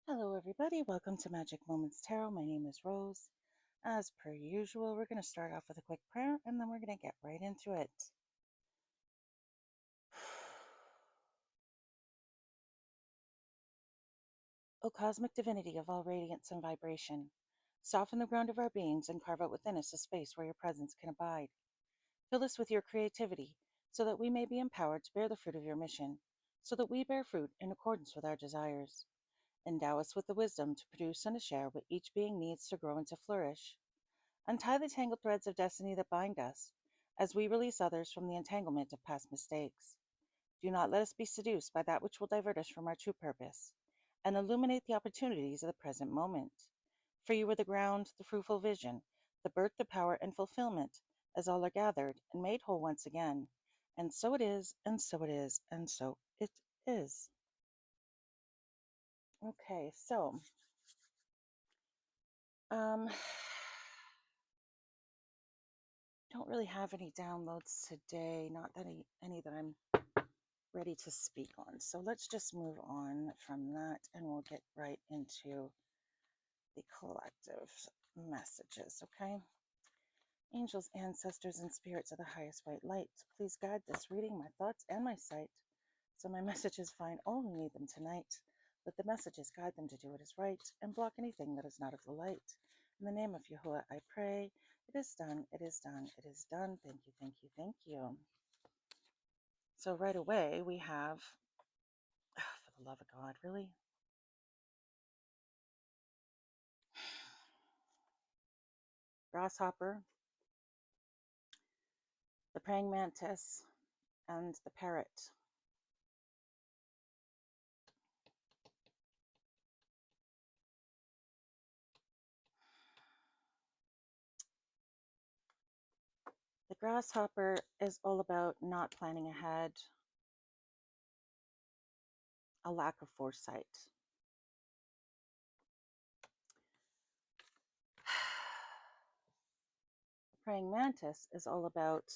Hello, everybody. Welcome to Magic Moments Tarot. My name is Rose. As per usual, we're going to start off with a quick prayer and then we're going to get right into it. O cosmic divinity of all radiance and vibration, soften the ground of our beings and carve out within us a space where your presence can abide. Fill us with your creativity so that we may be empowered to bear the fruit of your mission, so that we bear fruit in accordance with our desires. Endow us with the wisdom to produce and to share what each being needs to grow and to flourish. Untie the tangled threads of destiny that bind us, as we release others from the entanglement of past mistakes. Do not let us be seduced by that which will divert us from our true purpose, and illuminate the opportunities of the present moment. For you are the ground, the fruitful vision, the birth, the power, and fulfillment, as all are gathered and made whole once again. And so it is, and so it is, and so it is. Okay, so um don't really have any downloads today, not any that I'm ready to speak on. So let's just move on from that and we'll get right into the collective messages, okay? Angels, ancestors, and spirits of the highest white light, please guide this reading, my thoughts, and my sight, so my messages find all who need them tonight. Let the messages guide them to do what is right and block anything that is not of the light. In the name of Yahuwah, I pray. It is done, it is done, it is done. Thank you, thank you, thank you. So right away we have, for the love of God, really? Grasshopper, the praying mantis, and the parrot. The grasshopper is all about not planning ahead, a lack of foresight. The praying mantis is all about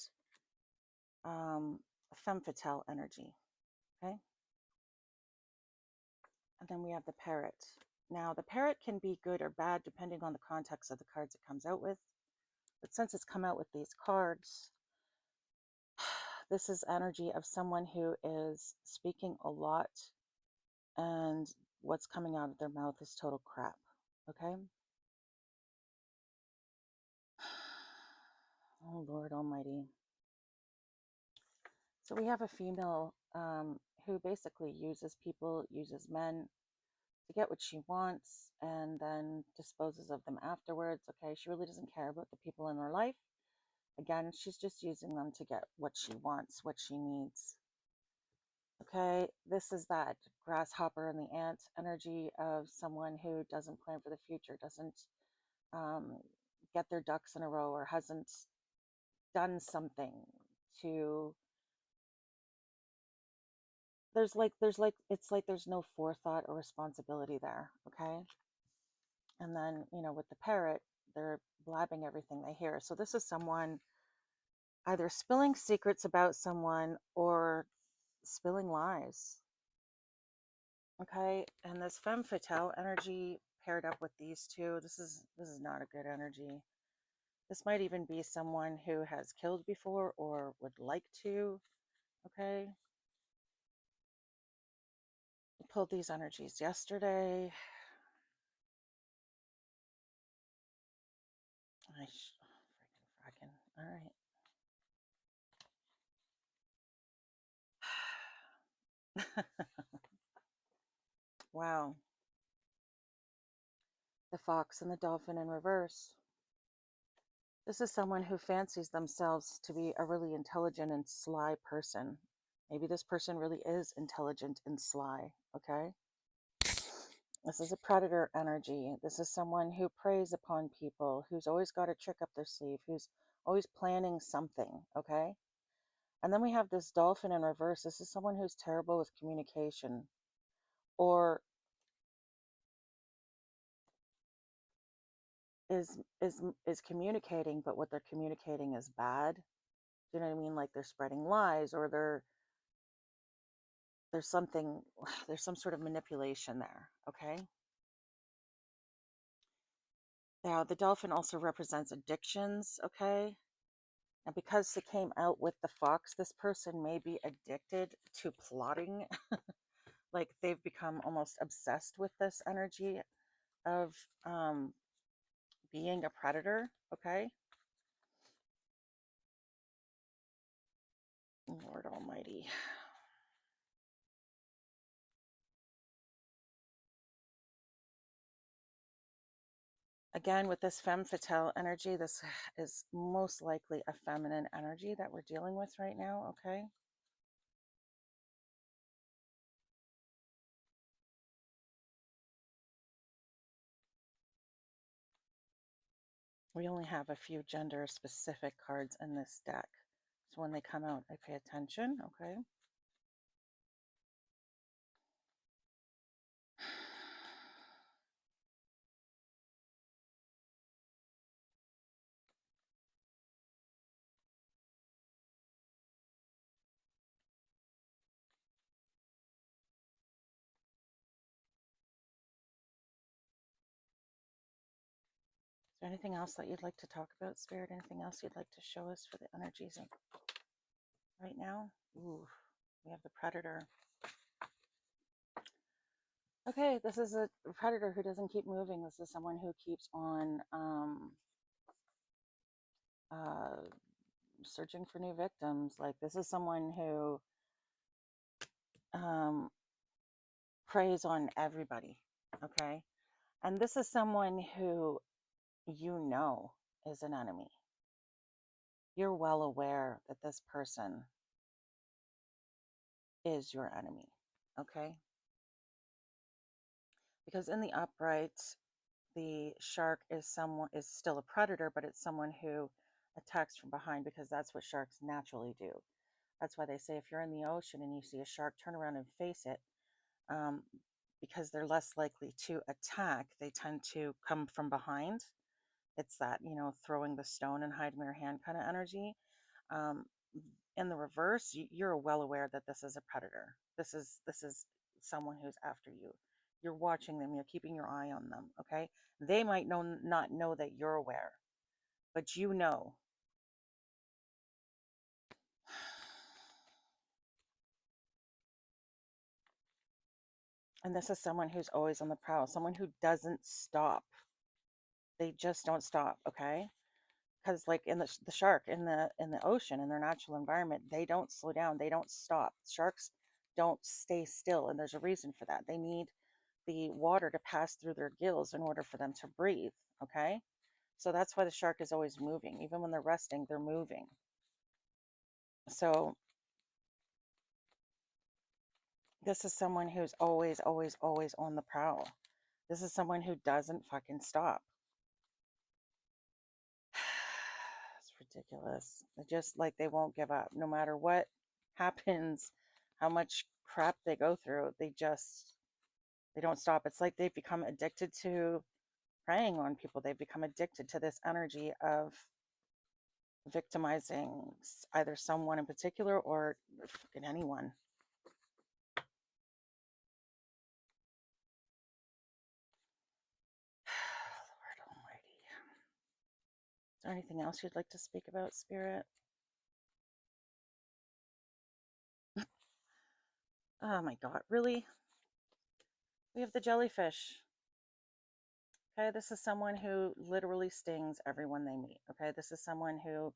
femme fatale energy, okay? And then we have the parrot. Now, the parrot can be good or bad depending on the context of the cards it comes out with. But since it's come out with these cards, this is energy of someone who is speaking a lot and what's coming out of their mouth is total crap, okay? Oh, Lord Almighty. So we have a female who basically uses people, uses men to get what she wants and then disposes of them afterwards, okay? She really doesn't care about the people in her life. Again, she's just using them to get what she wants, what she needs. Okay, this is that grasshopper and the ant energy of someone who doesn't plan for the future, doesn't get their ducks in a row, or hasn't done something to. There's like it's like there's no forethought or responsibility there. Okay, and then with the parrot, they're blabbing everything they hear. So this is someone either spilling secrets about someone or spilling lies. Okay, and this femme fatale energy paired up with these two, this is not a good energy. This might even be someone who has killed before or would like to. Okay, we pulled these energies yesterday. Freaking fracking. All right. Wow. The fox and the dolphin in reverse. This is someone who fancies themselves to be a really intelligent and sly person. Maybe this person really is intelligent and sly, okay? This is a predator energy. This is someone who preys upon people, who's always got a trick up their sleeve, who's always planning something, okay? And then we have this dolphin in reverse. This is someone who's terrible with communication, or is communicating, but what they're communicating is bad. Do you know what I mean? Like they're spreading lies, or there's some sort of manipulation there, okay? Now, the dolphin also represents addictions, okay? And because it came out with the fox, this person may be addicted to plotting. Like they've become almost obsessed with this energy of being a predator, okay? Lord Almighty. Again, with this femme fatale energy, this is most likely a feminine energy that we're dealing with right now, okay? We only have a few gender specific cards in this deck. So when they come out, I pay attention, okay? Is there anything else that you'd like to talk about, Spirit? Anything else you'd like to show us for the energies of right now? Ooh, we have the Predator. Okay, this is a predator who doesn't keep moving. This is someone who keeps on uh, searching for new victims. Like this is someone who um, preys on everybody. Okay, and this is someone who you know is an enemy. You're well aware that this person is your enemy. Okay, because in the upright, the shark is still a predator, but it's someone who attacks from behind because that's what sharks naturally do. That's why they say if you're in the ocean and you see a shark, turn around and face it, um, because they're less likely to attack. They tend to come from behind. It's that, throwing the stone and hiding their hand kind of energy. Um, in the reverse, you're well aware that this is a predator. This is someone who's after you. You're watching them. You're keeping your eye on them. Okay, they might not know that you're aware, but you know. And this is someone who's always on the prowl, someone who doesn't stop. They just don't stop, okay? Because like in the shark in the ocean in their natural environment, they don't slow down, they don't stop. Sharks don't stay still, and there's a reason for that. They need the water to pass through their gills in order for them to breathe, okay? So that's why the shark is always moving. Even when they're resting, they're moving. So this is someone who's always, always, always on the prowl. This is someone who doesn't fucking stop. It's ridiculous. Just like they won't give up no matter what happens, how much crap they go through. They don't stop. It's like they've become addicted to preying on people. They've become addicted to this energy of victimizing either someone in particular or fucking anyone. Lord Almighty. Is there anything else you'd like to speak about, Spirit? Oh my God, really? We have the jellyfish. Okay, this is someone who literally stings everyone they meet. Okay, this is someone who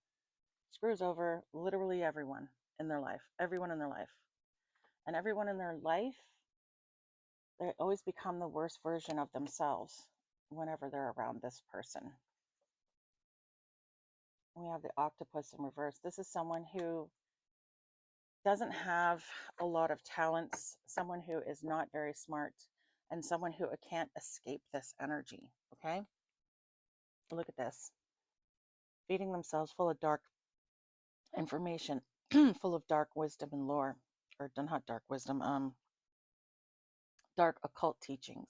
screws over literally everyone in their life, everyone in their life. And everyone in their life, they always become the worst version of themselves whenever they're around this person. We have the octopus in reverse. This is someone who doesn't have a lot of talents, someone who is not very smart, and someone who can't escape this energy. Okay? Look at this. Feeding themselves full of dark information, full of dark wisdom and lore. Or not dark wisdom, dark occult teachings.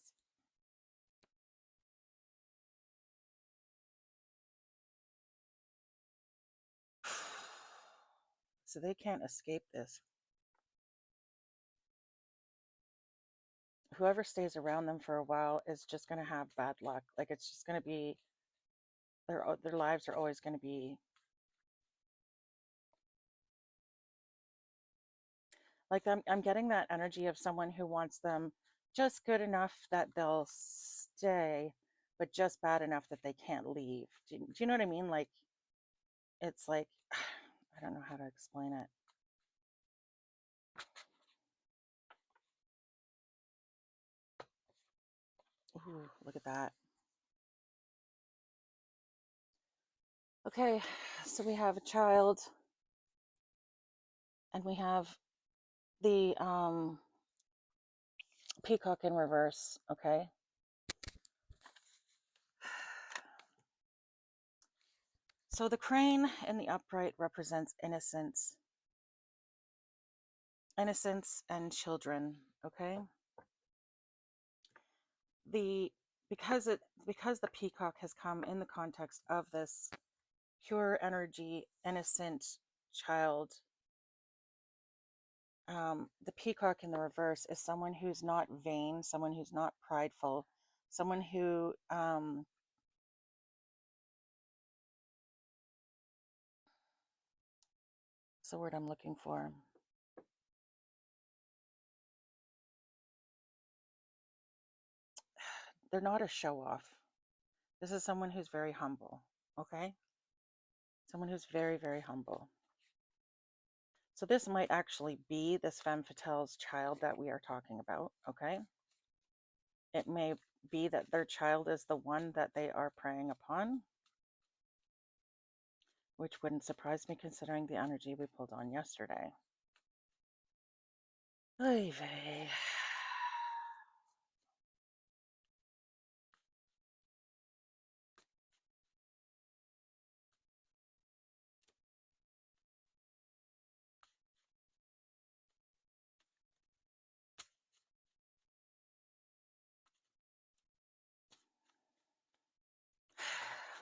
So they can't escape this. Whoever stays around them for a while is just going to have bad luck. Like it's just going to be their lives are always going to be like, I'm getting that energy of someone who wants them just good enough that they'll stay, but just bad enough that they can't leave. Do you know what I mean? Like, it's like, I don't know how to explain it. Ooh, look at that. Okay, so we have a child, and we have the peacock in reverse. Okay. So the crane in the upright represents innocence and children. Okay. The because the peacock has come in the context of this pure energy, innocent child. The peacock in the reverse is someone who's not vain, someone who's not prideful, someone who what's the word I'm looking for? They're not a show off. This is someone who's very humble. Okay. Someone who's very, very humble. So this might actually be this femme fatale's child that we are talking about. Okay. It may be that their child is the one that they are preying upon, which wouldn't surprise me considering the energy we pulled on yesterday. Oy vey.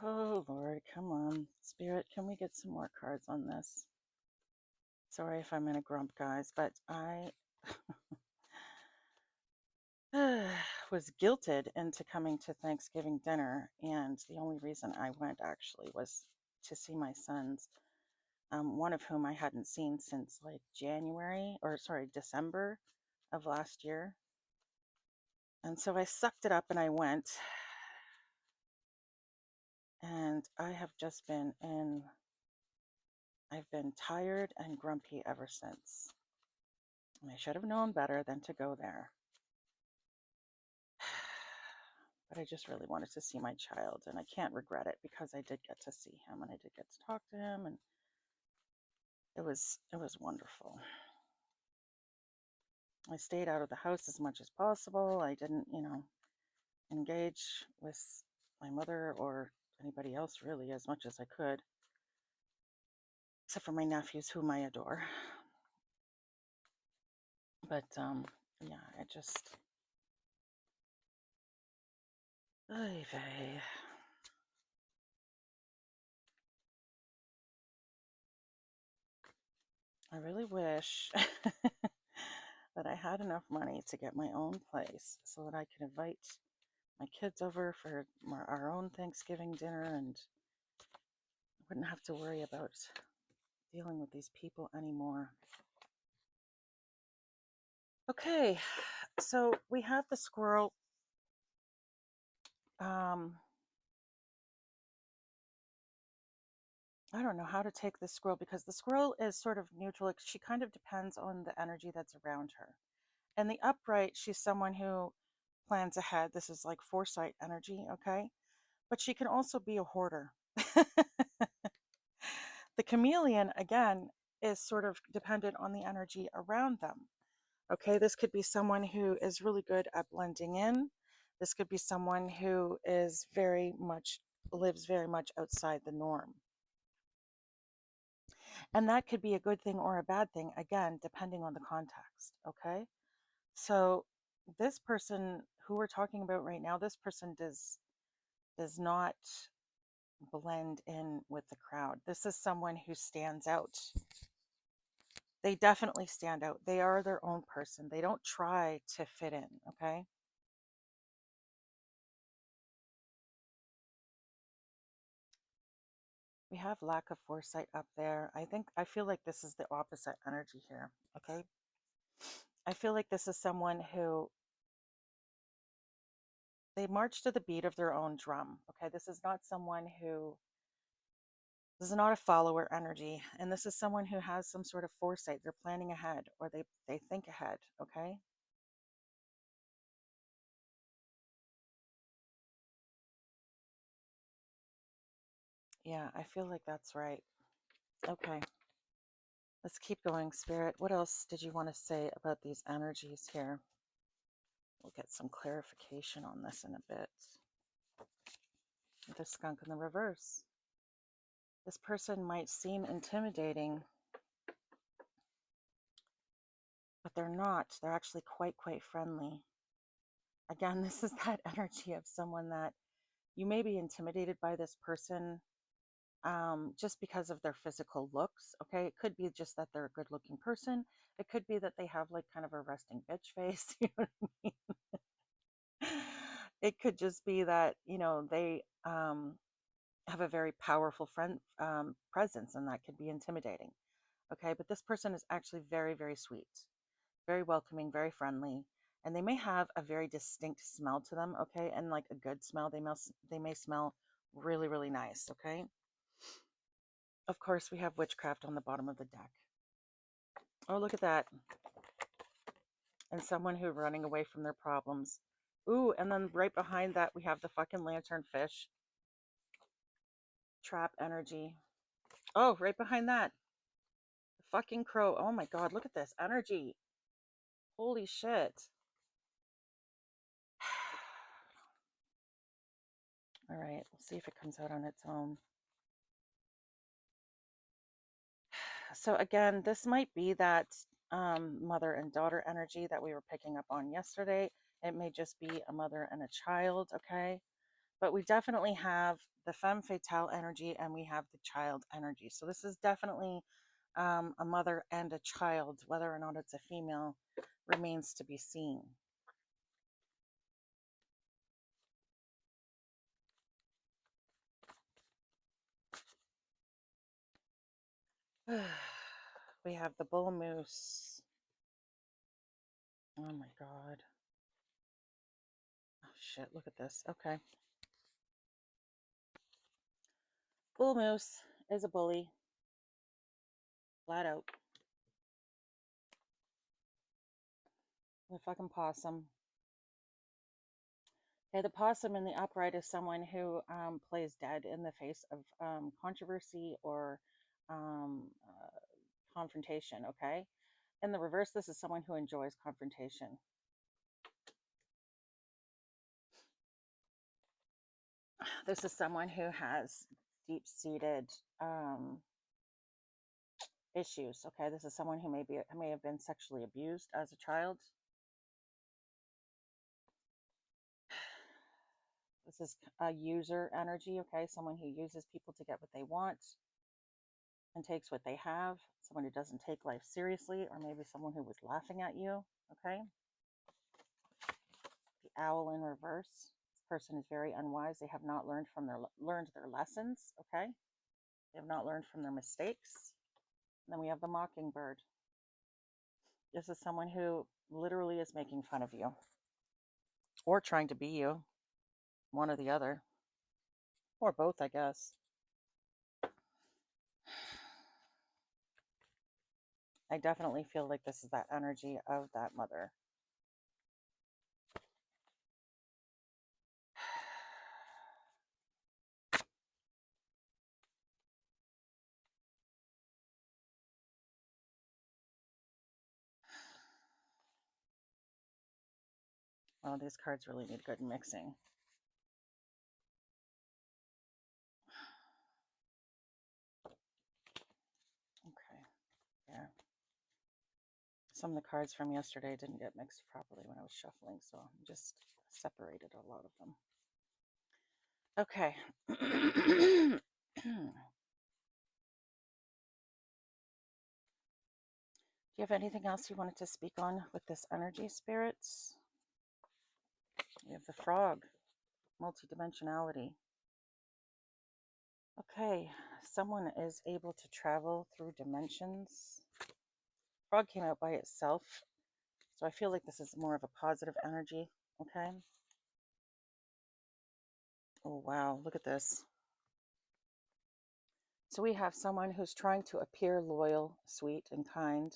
Oh Lord, come on. Spirit, can we get some more cards on this? Sorry if I'm in a grump, guys, but I was guilted into coming to Thanksgiving dinner, and the only reason I went actually was to see my sons, one of whom I hadn't seen since like December of last year. And so I sucked it up and I went, and I've been tired and grumpy ever since. And I should have known better than to go there. But I just really wanted to see my child, and I can't regret it because I did get to see him and I did get to talk to him, and it was wonderful. I stayed out of the house as much as possible. I didn't, engage with my mother or anybody else really as much as I could, except for my nephews, whom I adore. But yeah, I just Oy vey. I really wish that I had enough money to get my own place so that I could invite my kids over for our own Thanksgiving dinner, and I wouldn't have to worry about dealing with these people anymore. Okay, so we have the squirrel. I don't know how to take this squirrel because the squirrel is sort of neutral. She kind of depends on the energy that's around her. And the upright, she's someone who plans ahead. This is like foresight energy, okay? But she can also be a hoarder. The chameleon, again, is sort of dependent on the energy around them. Okay, this could be someone who is really good at blending in. This could be someone who lives very much outside the norm. And that could be a good thing or a bad thing, again, depending on the context. Okay, so this person who we're talking about right now, this person does not blend in with the crowd. This is someone who stands out. They definitely stand out. They are their own person. They don't try to fit in, okay? We have lack of foresight up there. I feel like this is the opposite energy here. Okay. I feel like this is someone who they march to the beat of their own drum. Okay. This is not a follower energy. And this is someone who has some sort of foresight. They're planning ahead, or they think ahead. Okay. Yeah, I feel like that's right. Okay. Let's keep going, Spirit. What else did you want to say about these energies here? We'll get some clarification on this in a bit. The skunk in the reverse. This person might seem intimidating, but they're not. They're actually quite friendly. Again, this is that energy of someone that you may be intimidated by this person just because of their physical looks. Okay, it could be just that they're a good looking person. It could be that they have like kind of a resting bitch face. You know what I mean? It could just be that, they have a very powerful friend presence, and that could be intimidating. Okay, but this person is actually very sweet, very welcoming, very friendly, and they may have a very distinct smell to them. Okay, and like a good smell. They may smell really nice. Okay. Of course, we have witchcraft on the bottom of the deck. Oh, look at that. And someone who running away from their problems. Ooh, and then right behind that, we have the fucking lantern fish. Trap energy. Oh, right behind that. The fucking crow. Oh my god, look at this energy. Holy shit. All right, we'll see if it comes out on its own. So again, this might be that mother and daughter energy that we were picking up on yesterday. It may just be a mother and a child, okay? But we definitely have the femme fatale energy and we have the child energy. So this is definitely a mother and a child. Whether or not it's a female remains to be seen. We have the bull moose. Oh my god. Oh shit, look at this. Okay. Bull moose is a bully. Flat out. The fucking possum. Okay, the possum in the upright is someone who plays dead in the face of controversy or confrontation, okay? In the reverse, this is someone who enjoys confrontation. This is someone who has deep-seated issues, okay? This is someone who may have been sexually abused as a child. This is a user energy, okay? Someone who uses people to get what they want and takes what they have. Someone who doesn't take life seriously, or maybe someone who was laughing at you, okay? The owl in reverse. This person is very unwise. They have not learned their lessons, okay? They have not learned from their mistakes. And then we have the mockingbird. This is someone who literally is making fun of you or trying to be you, one or the other, or both, I guess. I definitely feel like this is that energy of that mother. Well, these cards really need good mixing. Okay, yeah. Some of the cards from yesterday didn't get mixed properly when I was shuffling, so I just separated a lot of them. Okay. Do you have anything else you wanted to speak on with this energy, spirits? We have the frog, multidimensionality. Okay, someone is able to travel through dimensions. Frog came out by itself, so I feel like this is more of a positive energy, okay? Oh, wow, look at this. So we have someone who's trying to appear loyal, sweet, and kind,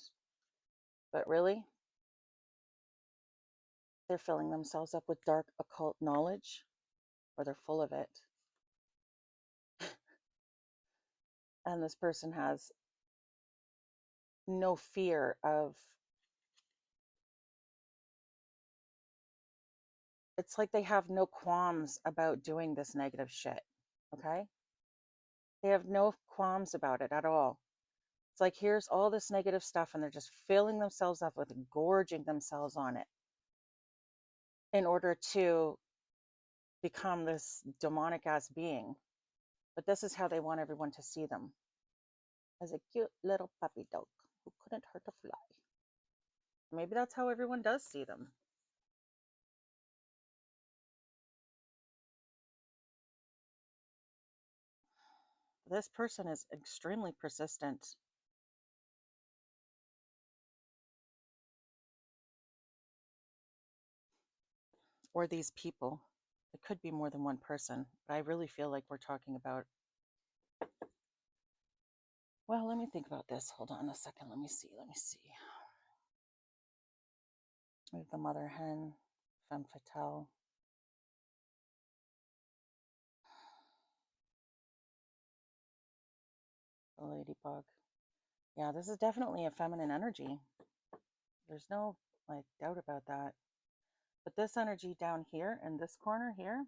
but really, they're filling themselves up with dark occult knowledge, or they're full of it. And this person has no fear of, it's like they have no qualms about doing this negative shit, okay? They have no qualms about it at all. It's like, here's all this negative stuff, and they're just filling themselves up with, gorging themselves on it in order to become this demonic ass being. But this is how they want everyone to see them, as a cute little puppy dog who couldn't hurt a fly. Maybe that's how everyone does see them. This person is extremely persistent. Or these people. It could be more than one person, but I really feel like we're talking about. Well, let me think about this. Hold on a second. Let me see. We have the mother hen, femme fatale. The ladybug. Yeah, this is definitely a feminine energy. There's no doubt about that. But this energy down here in this corner here,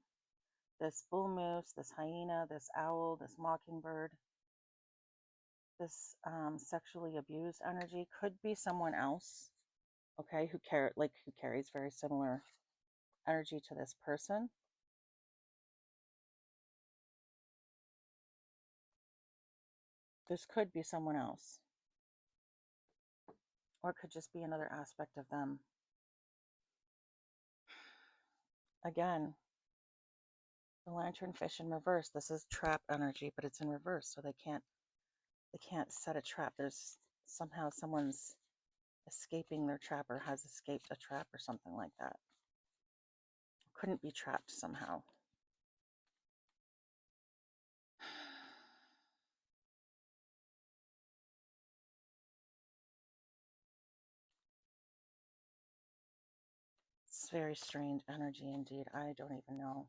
this bull moose, this hyena, this owl, this mockingbird, this sexually abused energy could be someone else, okay, who carries very similar energy to this person. This could be someone else, or it could just be another aspect of them. Again, the lanternfish in reverse. This is trap energy, but it's in reverse, so they can't set a trap. There's somehow someone's escaping their trap, or has escaped a trap, or something like that. Couldn't be trapped somehow. It's very strange energy indeed. I don't even know.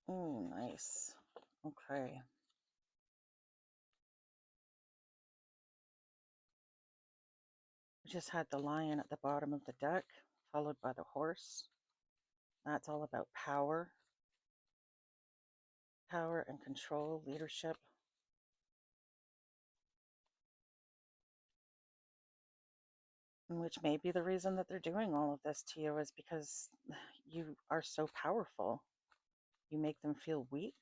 Oh, nice. Okay. We just had the lion at the bottom of the deck, followed by the horse. That's all about power. Power and control, leadership. Which may be the reason that they're doing all of this to you, is because you are so powerful. You make them feel weak.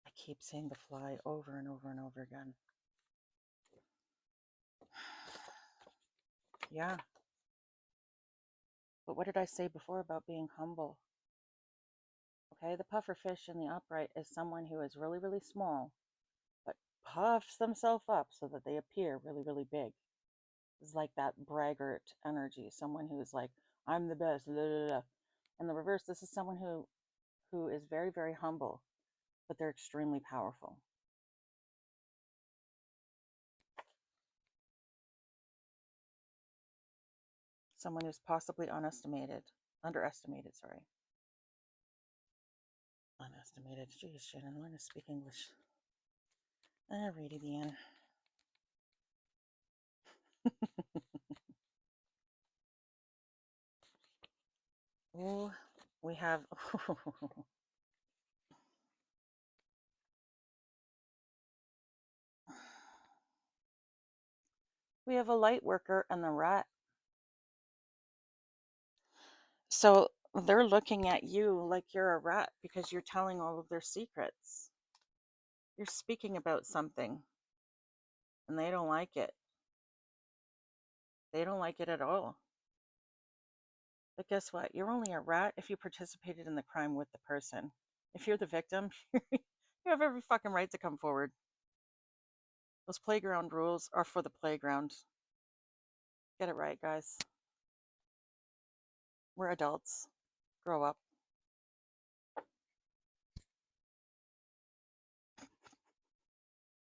I keep seeing the fly over and over and over again. Yeah. But what did I say before about being humble? Okay, the puffer fish in the upright is someone who is really, really small, but puffs themselves up so that they appear really, really big. It's like that braggart energy, someone who's like, I'm the best, blah, blah, blah. In the reverse, this is someone who is very, very humble, but they're extremely powerful. Someone who's possibly underestimated, sorry. Unestimated. Geez, Shannon, learn to speak English. Read it again. Oh, we have we have a light worker and the rat. So they're looking at you like you're a rat because you're telling all of their secrets. You're speaking about something and they don't like it. They don't like it at all. But guess what? You're only a rat if you participated in the crime with the person. If you're the victim, you have every fucking right to come forward. Those playground rules are for the playground. Get it right, guys. We're adults. Grow up.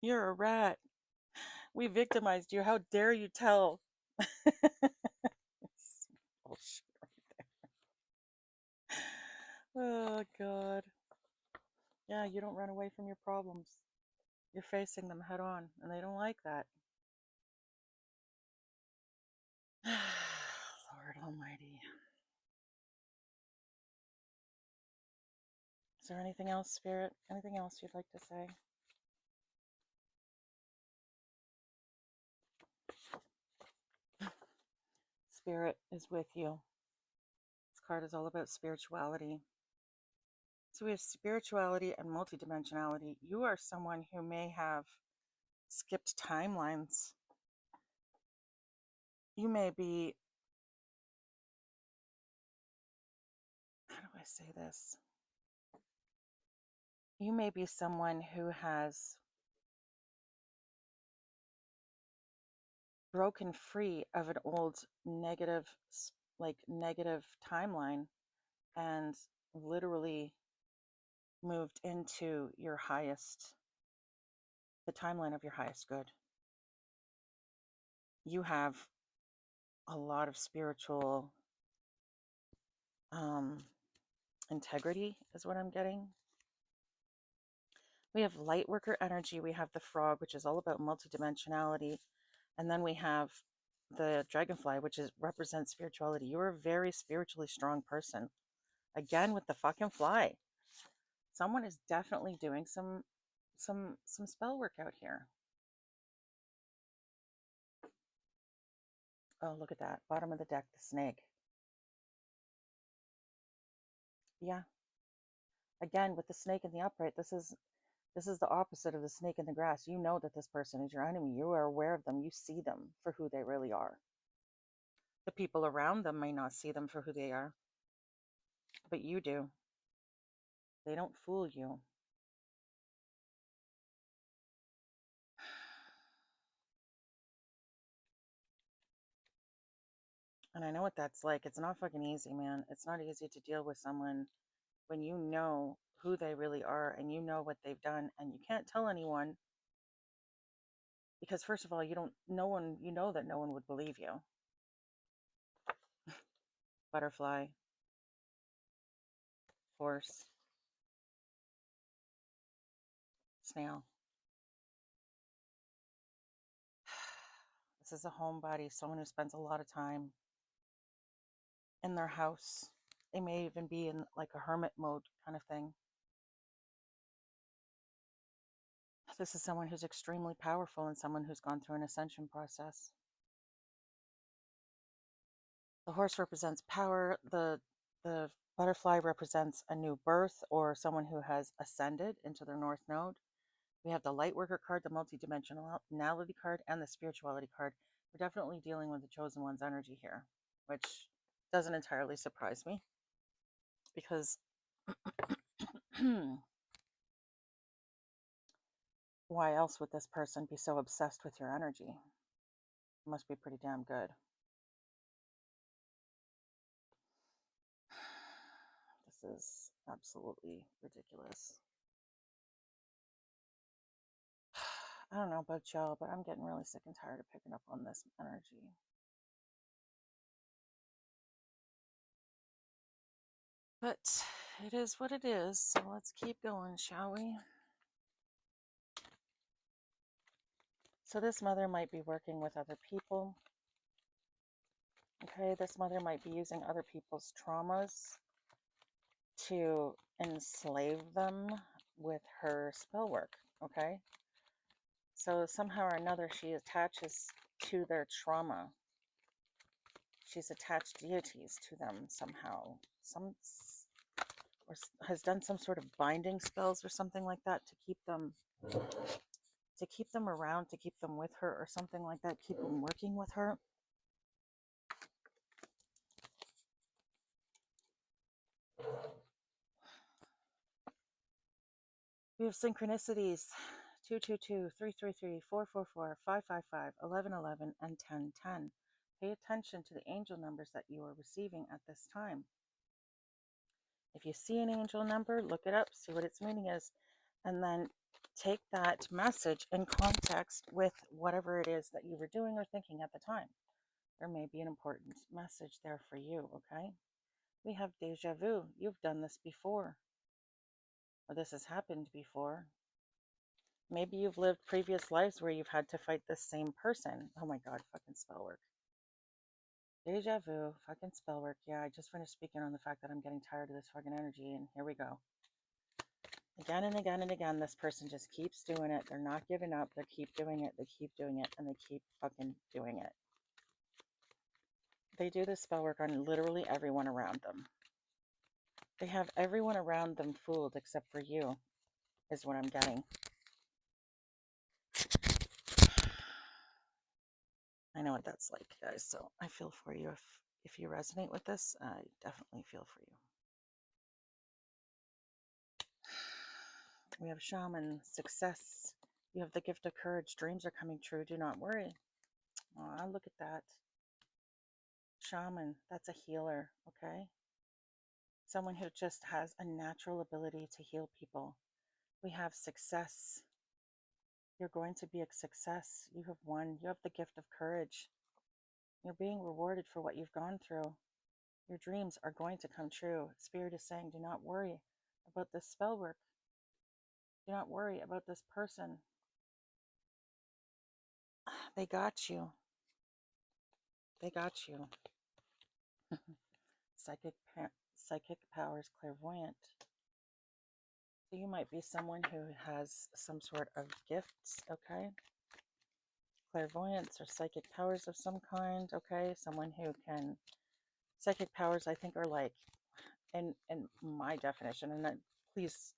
You're a rat. We victimized you. How dare you tell? It's bullshit right there. Oh, God. Yeah, you don't run away from your problems. You're facing them head on, and they don't like that. Lord Almighty. Is there anything else, Spirit? Anything else you'd like to say? Spirit is with you. This card is all about spirituality. So we have spirituality and multidimensionality. You are someone who may have skipped timelines. You may be, how do I say this? You may be someone who has broken free of an old negative timeline and literally moved into your highest, the timeline of your highest good. You have a lot of spiritual integrity is what I'm getting. We have light worker energy. We have the frog, which is all about multidimensionality. And then we have the dragonfly, which represents spirituality. You're a very spiritually strong person. Again, with the fucking fly. Someone is definitely doing some spell work out here. Oh, look at that. Bottom of the deck, the snake. Yeah. Again, with the snake in the upright, this is the opposite of the snake in the grass. You know that this person is your enemy. You are aware of them. You see them for who they really are. The people around them may not see them for who they are, but you do. They don't fool you. And I know what that's like. It's not fucking easy, man. It's not easy to deal with someone when you know who they really are and you know what they've done and you can't tell anyone because first of all, you know that no one would believe you. Butterfly, horse, snail. This is a homebody, someone who spends a lot of time in their house. They may even be in like a hermit mode kind of thing. This is someone who's extremely powerful and someone who's gone through an ascension process. The horse represents power. The butterfly represents a new birth or someone who has ascended into their north node. We have the light worker card, the multidimensionality card, and the spirituality card. We're definitely dealing with the chosen one's energy here, which doesn't entirely surprise me because why else would this person be so obsessed with your energy? It must be pretty damn good. This is absolutely ridiculous. I don't know about y'all, but I'm getting really sick and tired of picking up on this energy. But it is what it is, so let's keep going, shall we? So this mother might be working with other people. Okay, this mother might be using other people's traumas to enslave them with her spell work, okay? So somehow or another, she attaches to their trauma. She's attached deities to them somehow. Or has done some sort of binding spells or something like that to keep them around, to keep them with her or something like that, keep them working with her. We have synchronicities 222, 333, 444, 555, 1111, and 1010. Pay attention to the angel numbers that you are receiving at this time. If you see an angel number, look it up, see what its meaning is, and then take that message in context with whatever it is that you were doing or thinking at the time. There may be an important message there for you, okay? We have deja vu. You've done this before, or this has happened before. Maybe you've lived previous lives where you've had to fight this same person. Oh my God, fucking spell work. Deja vu, fucking spell work. Yeah, I just finished speaking on the fact that I'm getting tired of this fucking energy, and here we go. Again and again and again, this person just keeps doing it. They're not giving up. They keep doing it. They keep doing it, and they keep fucking doing it. They do this spell work on literally everyone around them. They have everyone around them fooled except for you, is what I'm getting. I know what that's like, guys, so I feel for you. If you resonate with this, I definitely feel for you. We have shaman, success. You have the gift of courage. Dreams are coming true. Do not worry. Aw, look at that. Shaman, that's a healer, okay? Someone who just has a natural ability to heal people. We have success. You're going to be a success. You have won. You have the gift of courage. You're being rewarded for what you've gone through. Your dreams are going to come true. Spirit is saying, do not worry about this spell work. Do not worry about this person. They got you. They got you. Psychic powers, clairvoyant. So you might be someone who has some sort of gifts, okay? Clairvoyance or psychic powers of some kind, okay? Someone who can, psychic powers I think are like, in my definition, and please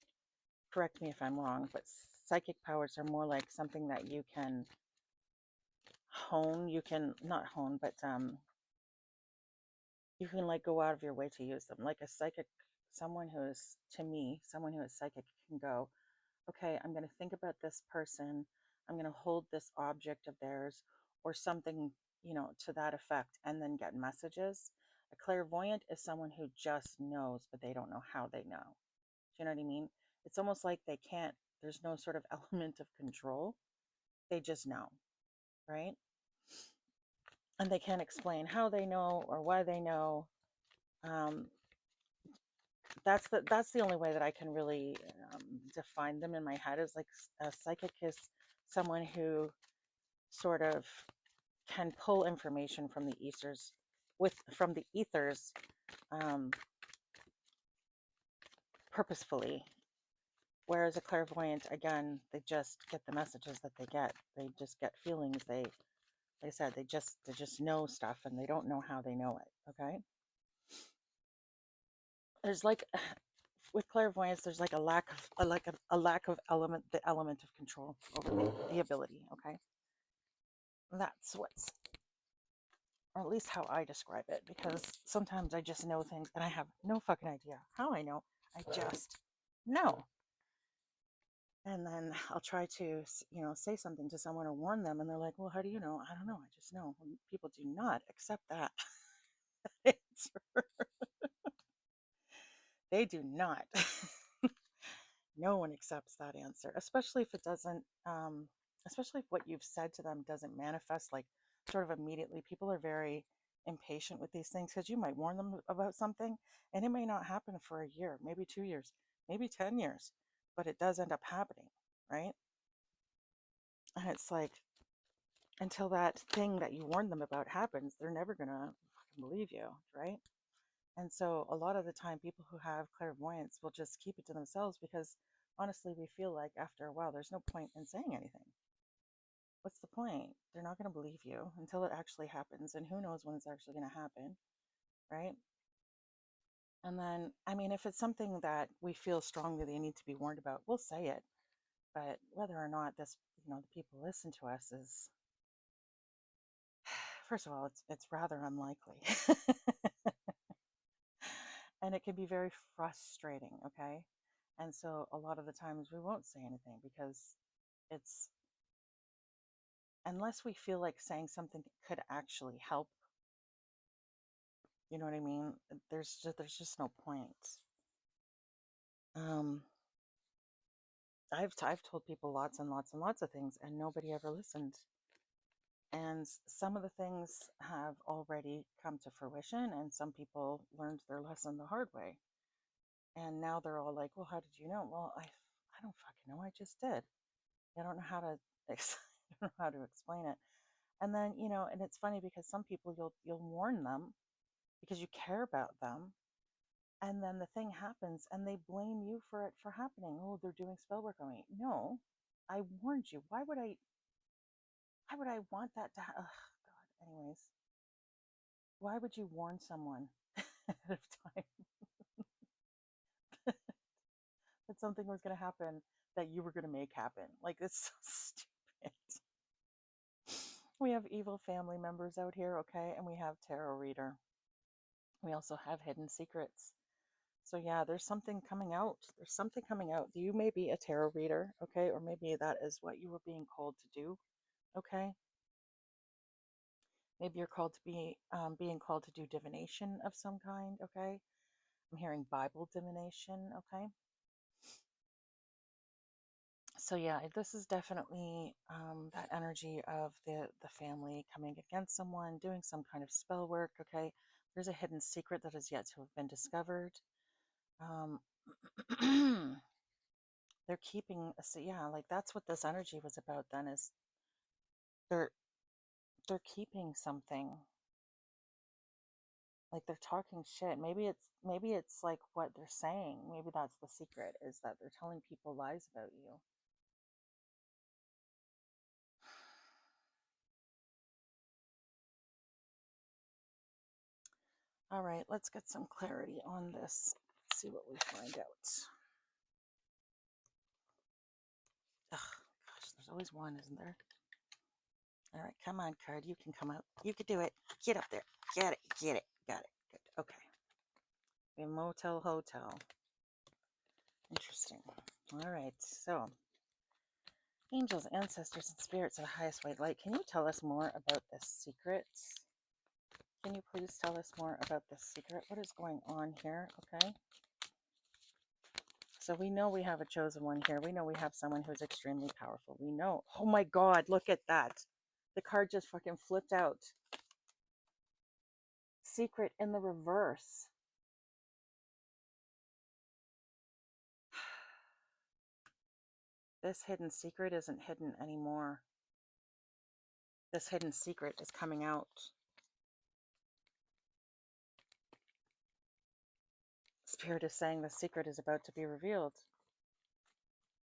correct me if I'm wrong, but psychic powers are more like something that you can hone. You can not hone, but you can like go out of your way to use them. Like a psychic, someone who is, to me, someone who is psychic can go, okay, I'm going to think about this person. I'm going to hold this object of theirs or something, to that effect, and then get messages. A clairvoyant is someone who just knows, but they don't know how they know. Do you know what I mean? It's almost like they can't, there's no sort of element of control. They just know, right? And they can't explain how they know or why they know. That's the only way that I can really define them in my head. Is like a psychic is someone who sort of can pull information from the ethers purposefully. Whereas a clairvoyant, again, they just get the messages that they get. They just get feelings. Like I said, they just know stuff, and they don't know how they know it. Okay. There's like with clairvoyance, there's like a lack of the element of control over the ability. Okay. That's what's, or at least how I describe it, because sometimes I just know things and I have no fucking idea how I know. I just know. And then I'll try to, say something to someone or warn them, and they're like, well, how do you know? I don't know. I just know. And people do not accept that answer. They do not. No one accepts that answer, especially if it doesn't, especially if what you've said to them doesn't manifest like sort of immediately. People are very impatient with these things because you might warn them about something and it may not happen for a year, maybe 2 years, maybe 10 years, but it does end up happening, right? And it's like, until that thing that you warned them about happens, they're never going to believe you, right? And so a lot of the time, people who have clairvoyance will just keep it to themselves because honestly, we feel like after a while, there's no point in saying anything. What's the point? They're not going to believe you until it actually happens. And who knows when it's actually going to happen, right? And then, I mean, if it's something that we feel strongly they need to be warned about, we'll say it. But whether or not this, the people listen to us is, first of all, it's rather unlikely. And it can be very frustrating, okay? And so a lot of the times we won't say anything because it's, unless we feel like saying something could actually help, you know what I mean? There's just no point. Um, I've told people lots and lots and lots of things, and nobody ever listened. And some of the things have already come to fruition, and some people learned their lesson the hard way. And now they're all like, "Well, how did you know?" Well, I don't fucking know. I just did. I don't know how to I don't know how to explain it. And then, and it's funny because some people you'll warn them because you care about them, and then the thing happens and they blame you for it for happening. Oh, they're doing spell work on me. No, I warned you. Why would I want that to oh god. Anyways, why would you warn someone ahead of time that something was going to happen that you were going to make happen? Like, it's so stupid. We have evil family members out here, okay? And we have tarot reader. We also have hidden secrets. So yeah, there's something coming out. There's something coming out. You may be a tarot reader, okay? Or maybe that is what you were being called to do, okay? Maybe you're called to be being called to do divination of some kind, okay? I'm hearing Bible divination, okay? So yeah, this is definitely that energy of the family coming against someone, doing some kind of spell work, okay? There's a hidden secret that is yet to have been discovered. Um, they're keeping, so yeah, like that's what this energy was about then, is they're they're keeping something, like they're talking shit. Maybe it's like what they're saying. Maybe that's the secret, is that they're telling people lies about you. All right, let's get some clarity on this. Let's see what we find out. Ugh, gosh, there's always one, isn't there? All right, come on, card. You can come out. You can do it. Get up there. Get it. Get it. Got it. Good. Okay. A motel hotel. Interesting. All right. So, angels, ancestors, and spirits of the highest white light, can you tell us more about this secret? Can you please tell us more about this secret? What is going on here? Okay. So we know we have a chosen one here. We know we have someone who's extremely powerful. We know. Oh my God, look at that. The card just fucking flipped out. Secret in the reverse. This hidden secret isn't hidden anymore. This hidden secret is coming out. Spirit is saying the secret is about to be revealed.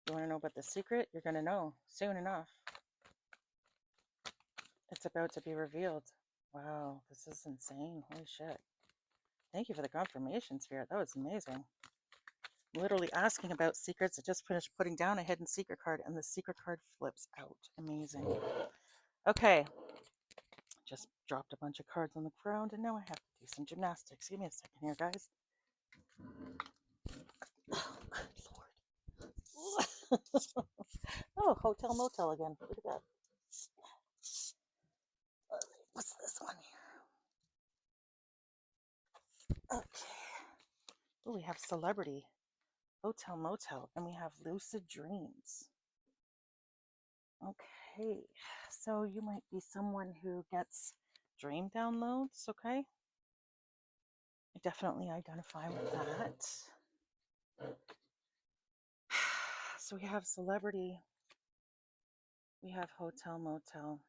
You want to know about the secret? You're going to know soon enough. It's about to be revealed. Wow, this is insane. Holy shit. Thank you for the confirmation, Spirit. That was amazing. Literally asking about secrets. I just finished putting down a hidden secret card, and the secret card flips out. Amazing. Okay. Just dropped a bunch of cards on the ground, and now I have to do some gymnastics. Give me a second here, guys. Oh, good Lord. Oh, hotel motel again. Look at that. What's this one here? Okay. Oh, we have celebrity, hotel motel, and we have lucid dreams. Okay. So you might be someone who gets dream downloads, okay? I definitely identify with that. So we have celebrity, we have hotel motel,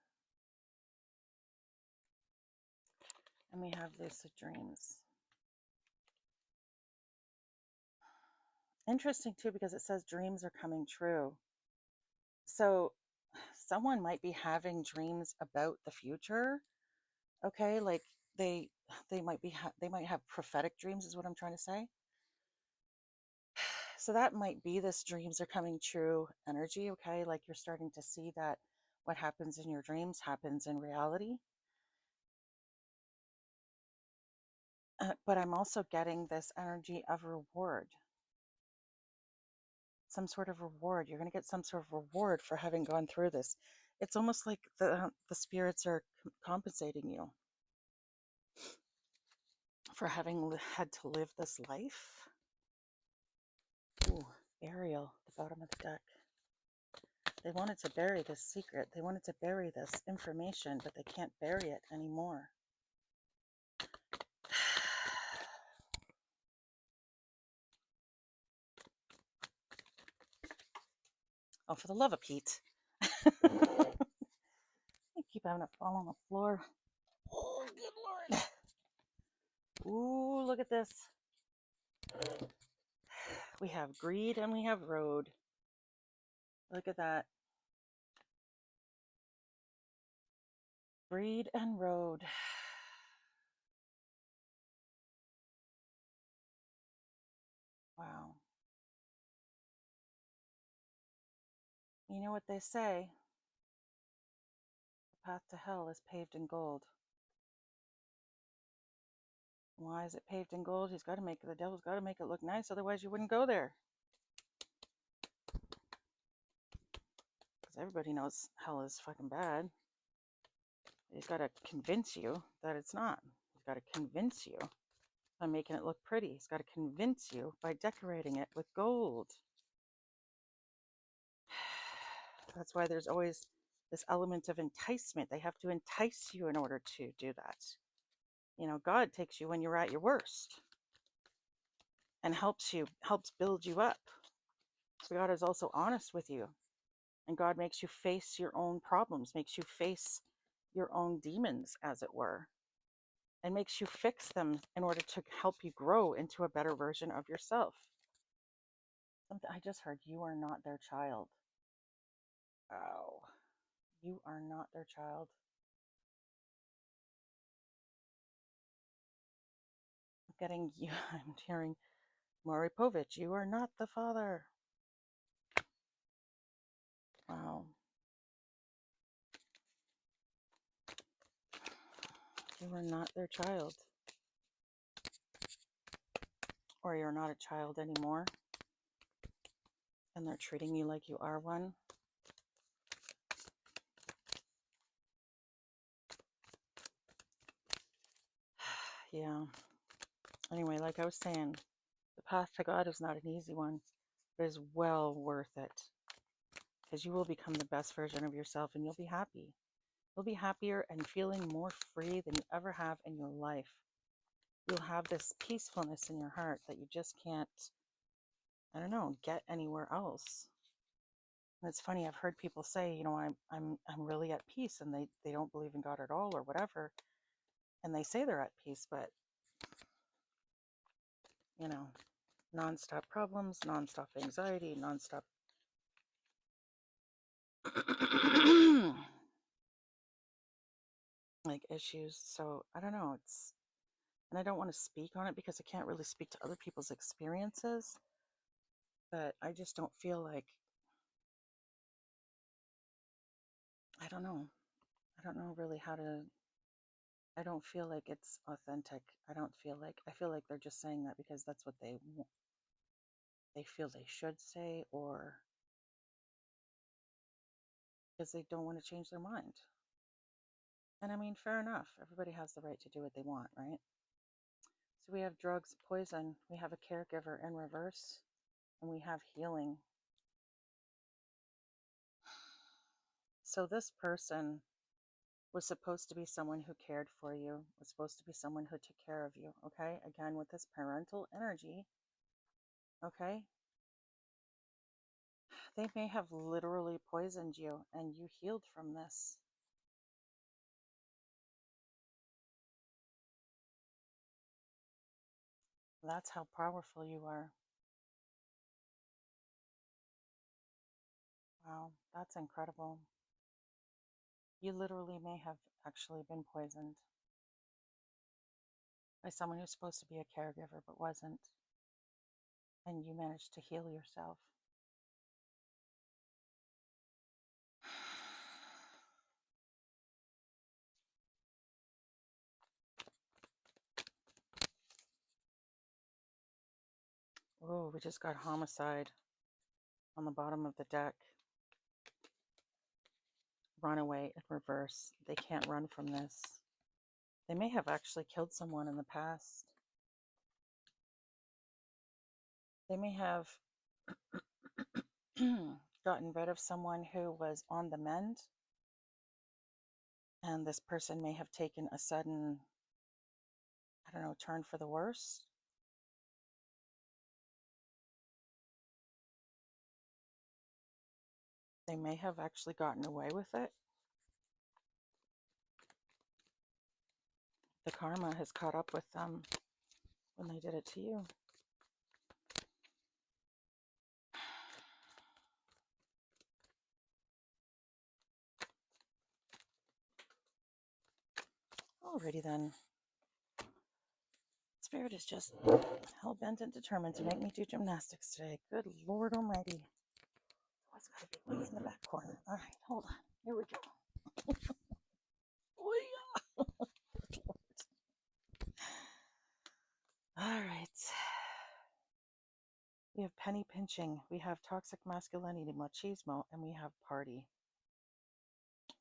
and we have lucid dreams. Interesting too, because it says dreams are coming true. So someone might be having dreams about the future, okay? Like they they might have prophetic dreams, is what I'm trying to say. So that might be this dreams are coming true energy, okay? Like you're starting to see that what happens in your dreams happens in reality. But I'm also getting this energy of reward. some sort of reward. You're going to get some sort of reward for having gone through this. It's almost like the spirits are compensating you for having had to live this life. Ooh, Ariel, the bottom of the deck. They wanted to bury this secret. They wanted to bury this information, but they can't bury it anymore. Oh, for the love of Pete. I keep having to fall on the floor. Oh, good Lord. Ooh, look at this. We have greed and we have road. Look at that. Greed and road. Wow. You know what they say? The path to hell is paved in gold. Why is it paved in gold? The devil's got to make it look nice, otherwise you wouldn't go there. Because everybody knows hell is fucking bad. He's got to convince you that it's not. He's got to convince you by making it look pretty. He's got to convince you by decorating it with gold. That's why there's always this element of enticement. They have to entice you in order to do that. You know, God takes you when you're at your worst and helps build you up. So God is also honest with you. And God makes you face your own problems, makes you face your own demons, as it were, and makes you fix them in order to help you grow into a better version of yourself. I just heard, you are not their child. Oh, you are not their child. I'm hearing, Maury Povich, you are not the father. Wow. You are not their child. Or you're not a child anymore. And they're treating you like you are one. Yeah. Anyway, like I was saying, the path to God is not an easy one, but is well worth it. Because you will become the best version of yourself and you'll be happy. You'll be happier and feeling more free than you ever have in your life. You'll have this peacefulness in your heart that you just can't, I don't know, get anywhere else. And it's funny, I've heard people say, you know, I'm really at peace, and they don't believe in God at all or whatever. And they say they're at peace, but you know, nonstop problems, nonstop anxiety, nonstop like issues. So I don't know, and I don't want to speak on it because I can't really speak to other people's experiences, but I just don't feel like, I don't know. I don't know really how to, I don't feel like it's authentic. I feel like they're just saying that because that's what they feel they should say, or because they don't want to change their mind. And I mean, fair enough. Everybody has the right to do what they want, right? So we have drugs, poison, we have a caregiver in reverse, and we have healing. So this person was supposed to be someone who cared for you, was supposed to be someone who took care of you, okay? Again, with this parental energy, okay? They may have literally poisoned you and you healed from this. That's how powerful you are. Wow, that's incredible. You literally may have actually been poisoned by someone who's supposed to be a caregiver but wasn't, and you managed to heal yourself. Oh, we just got homicide. on the bottom of the deck. Runaway in reverse. They can't run from this. They may have actually killed someone in the past. They may have gotten rid of someone who was on the mend, and this person may have taken a sudden, I don't know, turn for the worse. They may have actually gotten away with it. The karma has caught up with them when they did it to you. Alrighty then. Spirit is just hell-bent and determined to make me do gymnastics today. Good Lord Almighty. What's got to be way in the back corner? All right, hold on. Here we go. Oh, yeah. All right. We have penny pinching. We have toxic masculinity, machismo, and we have party.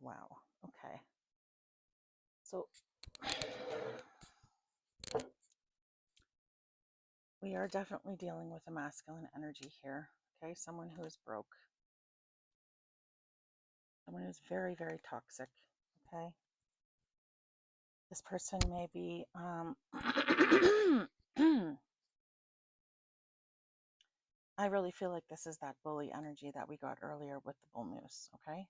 Wow. Okay. So we are definitely dealing with a masculine energy here. Okay. Someone who is broke. Someone who's very, very toxic. Okay. This person may be I really feel like this is that bully energy that we got earlier with the bull moose, okay?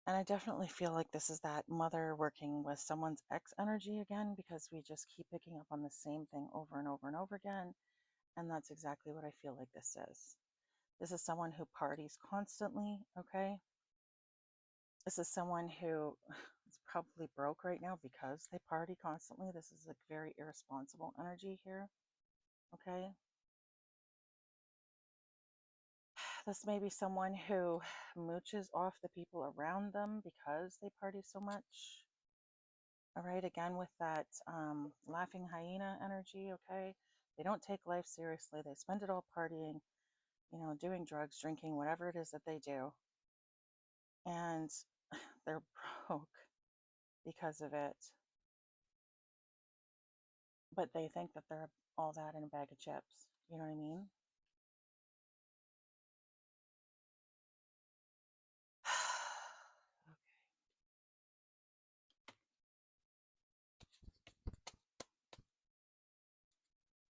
And I definitely feel like this is that mother working with someone's ex energy again, because we just keep picking up on the same thing over and over and over again. And that's exactly what I feel like this is. This is someone who parties constantly, okay? This is someone who is probably broke right now because they party constantly. This is like very irresponsible energy here, okay? This may be someone who mooches off the people around them because they party so much. All right, again with that laughing hyena energy, okay? They don't take life seriously. They spend it all partying, you know, doing drugs, drinking, whatever it is that they do. And they're broke because of it. But they think that they're all that in a bag of chips. You know what I mean?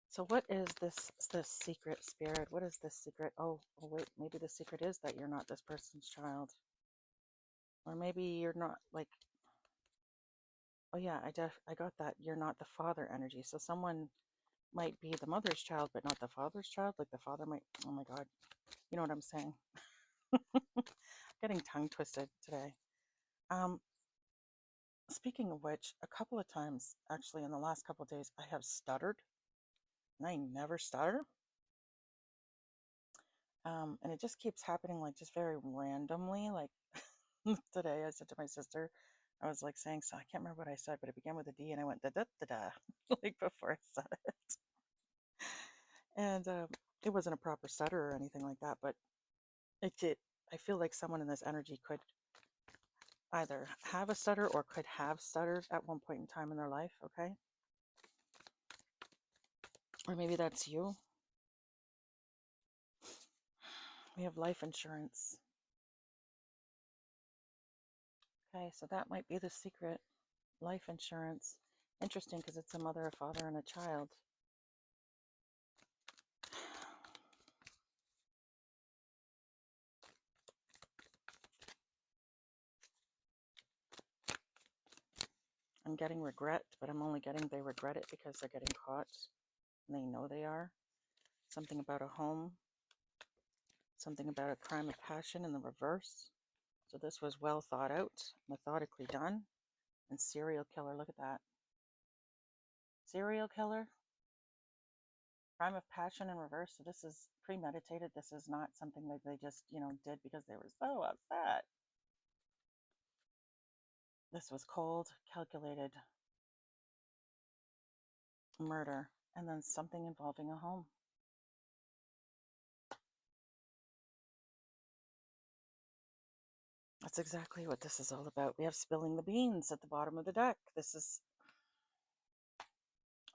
So what is this secret, Spirit? What is this secret? Oh wait, maybe the secret is that you're not this person's child. Or maybe you're not like, oh yeah, I got that. You're not the father energy. So someone might be the mother's child, but not the father's child. Like the father might, oh my God, you know what I'm saying? Getting tongue twisted today. Um, Speaking of which, a couple of times, actually in the last couple of days, I have stuttered, and I never stutter. And it just keeps happening, like just very randomly. Like today, I said to my sister, I was like saying, so I can't remember what I said, but it began with a D, and I went da da da da, like before I said it. And it wasn't a proper stutter or anything like that, but it did. I feel like someone in this energy could either have a stutter or could have stuttered at one point in time in their life, okay? Or maybe that's you. We have life insurance. Okay, so that might be the secret. Life insurance. Interesting because it's a mother, a father, and a child. I'm getting regret, but I'm only getting they regret it because they're getting caught and they know they are. Something about a home. Something about a crime of passion in the reverse. So this was well thought out, methodically done. And serial killer, look at that. Serial killer. Crime of passion in reverse. So this is premeditated. This is not something that they just, you know, did because they were so upset. This was cold, calculated murder, and then something involving a home. That's exactly what this is all about. We have spilling the beans at the bottom of the deck. This is,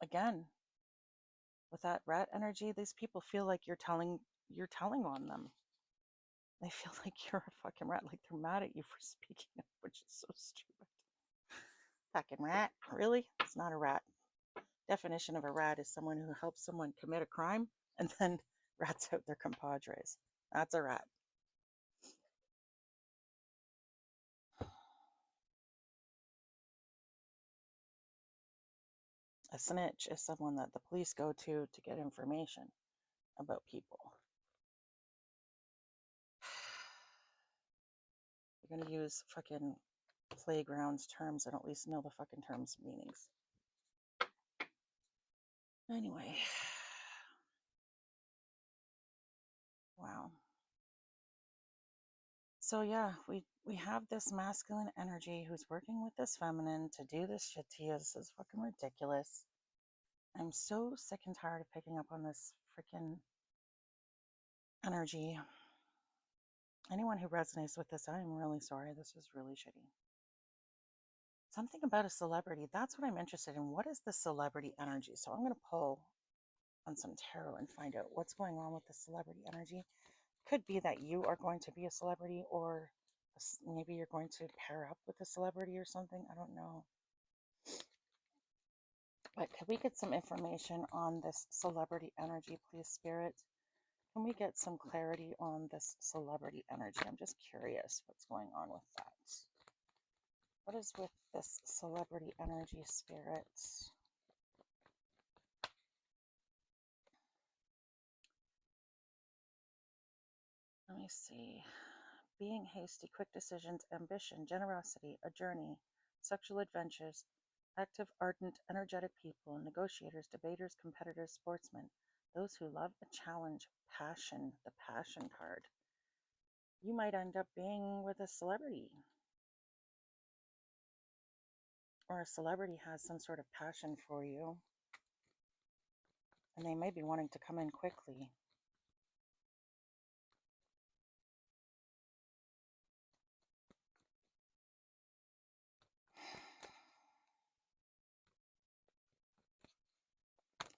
again, with that rat energy, these people feel like you're telling on them. They feel like you're a fucking rat, like they're mad at you for speaking up, which is so stupid. Fucking rat. Really? It's not a rat. Definition of a rat is someone who helps someone commit a crime and then rats out their compadres. That's a rat. A snitch is someone that the police go to get information about people. You're gonna use fucking playgrounds terms and at least know the fucking terms meanings. Anyway. Wow. So yeah, we have this masculine energy who's working with this feminine to do this shit to you. This is fucking ridiculous. I'm so sick and tired of picking up on this freaking energy. Anyone who resonates with this, I'm really sorry. This is really shitty. Something about a celebrity. That's what I'm interested in. What is the celebrity energy? So I'm going to pull on some tarot and find out what's going on with the celebrity energy. Could be that you are going to be a celebrity, or maybe you're going to pair up with a celebrity or something. I don't know. But could we get some information on this celebrity energy, please, Spirit? Can we get some clarity on this celebrity energy? I'm just curious what's going on with that. What is with this celebrity energy, Spirit? Let me see. Being hasty, quick decisions, ambition, generosity, a journey, sexual adventures, active, ardent, energetic people, negotiators, debaters, competitors, sportsmen, those who love a challenge, passion, the passion card. You might end up being with a celebrity, or a celebrity has some sort of passion for you, and they may be wanting to come in quickly.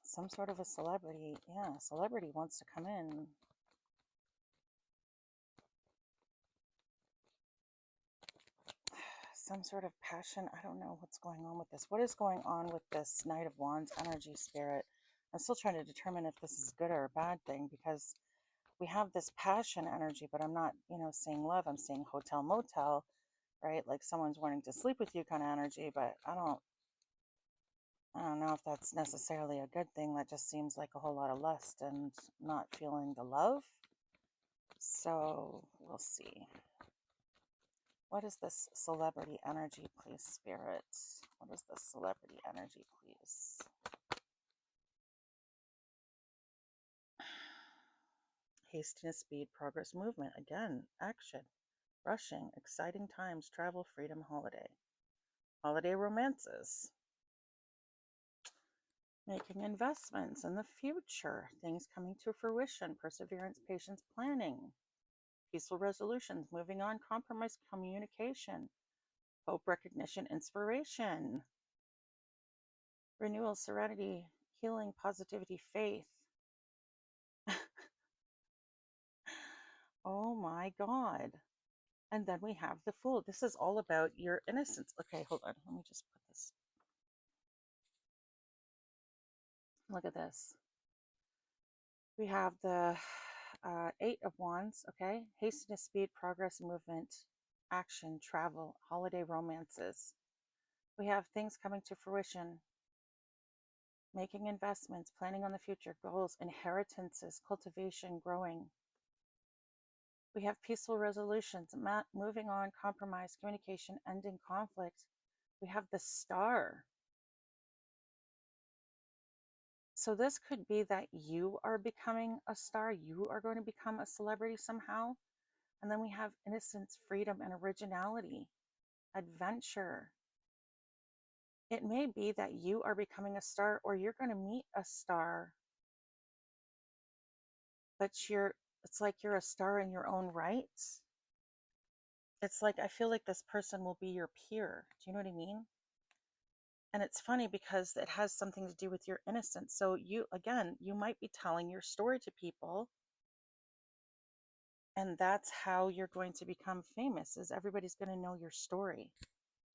Some sort of a celebrity, yeah, celebrity wants to come in. Some sort of passion. I don't know what's going on with this. What is going on with this Knight of Wands energy, Spirit? I'm still trying to determine if this is a good or a bad thing, because we have this passion energy, but I'm not, seeing love. I'm seeing hotel motel, right? Like someone's wanting to sleep with you kind of energy, but I don't know if that's necessarily a good thing. That just seems like a whole lot of lust and not feeling the love. So we'll see. What is this celebrity energy, please, Spirit? What is this celebrity energy, please? Hastiness, speed, progress, movement. Again, action, rushing, exciting times, travel, freedom, holiday. Holiday romances. Making investments in the future. Things coming to fruition. Perseverance, patience, planning. Peaceful resolutions. Moving on, compromise, communication. Hope, recognition, inspiration. Renewal, serenity, healing, positivity, faith. Oh my God. And then we have the Fool. This is all about your innocence. Okay, hold on. Let me just put this. Look at this. We have the Eight of Wands, okay? Hastiness, speed, progress, movement, action, travel, holiday romances. We have things coming to fruition, making investments, planning on the future, goals, inheritances, cultivation, growing. We have peaceful resolutions, moving on, compromise, communication, ending conflict. We have the Star. So this could be that you are becoming a star. You are going to become a celebrity somehow. And then we have innocence, freedom, and originality, adventure. It may be that you are becoming a star, or you're going to meet a star, but it's like you're a star in your own right. It's like I feel like this person will be your peer. Do you know what I mean? And it's funny because it has something to do with your innocence. So you, again, you might be telling your story to people, and that's how you're going to become famous, is everybody's going to know your story.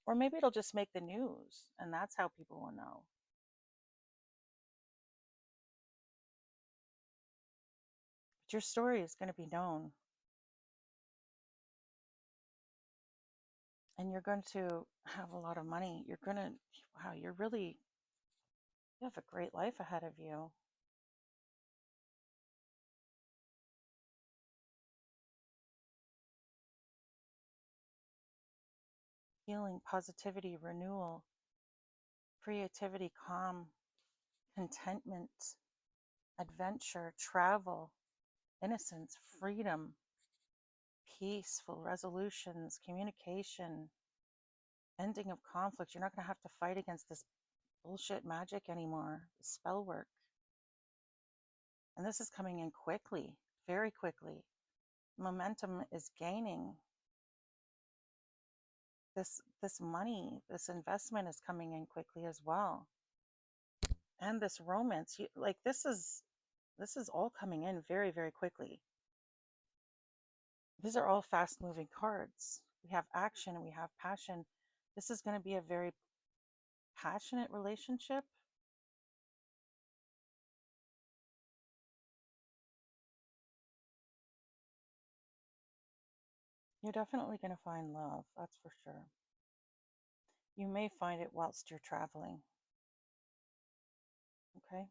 Or maybe it'll just make the news, and that's how people will know. But your story is going to be known, and you're going to have a lot of money. You're going to, wow, you have a great life ahead of you. Healing, positivity, renewal, creativity, calm, contentment, adventure, travel, innocence, freedom, peaceful resolutions, communication, ending of conflict. You're not going to have to fight against this bullshit magic anymore, spell work. And this is coming in quickly, very quickly. Momentum is gaining. This money, this investment is coming in quickly as well. And this romance, like this is all coming in very, very quickly. These are all fast moving cards. We have action and we have passion. This is going to be a very passionate relationship. You're definitely going to find love, that's for sure. You may find it whilst you're traveling. Okay?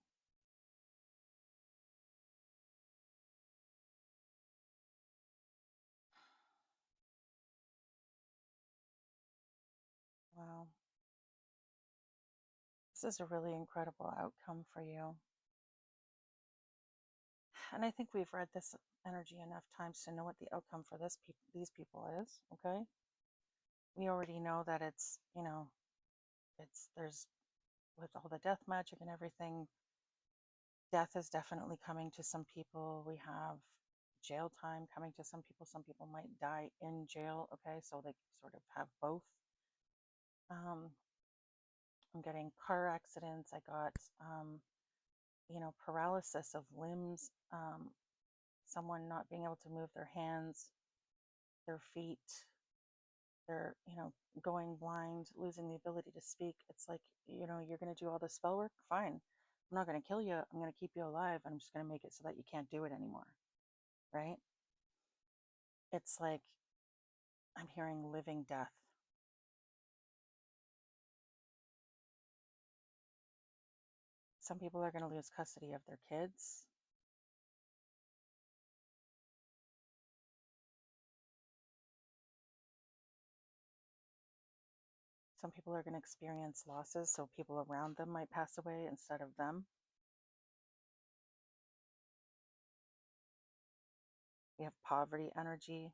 Wow. This is a really incredible outcome for you. And I think we've read this energy enough times to know what the outcome for these people is. Okay? We already know that it's, there's, with all the death magic and everything, death is definitely coming to some people. We have jail time coming to some people. Some people might die in jail. Okay? So they sort of have both. Um, I'm getting car accidents. I got, paralysis of limbs, someone not being able to move their hands, their feet, they're, going blind, losing the ability to speak. It's like, you're going to do all the spell work. Fine. I'm not going to kill you. I'm going to keep you alive. And I'm just going to make it so that you can't do it anymore. Right? It's like I'm hearing living death. Some people are going to lose custody of their kids. Some people are going to experience losses, so people around them might pass away instead of them. We have poverty energy,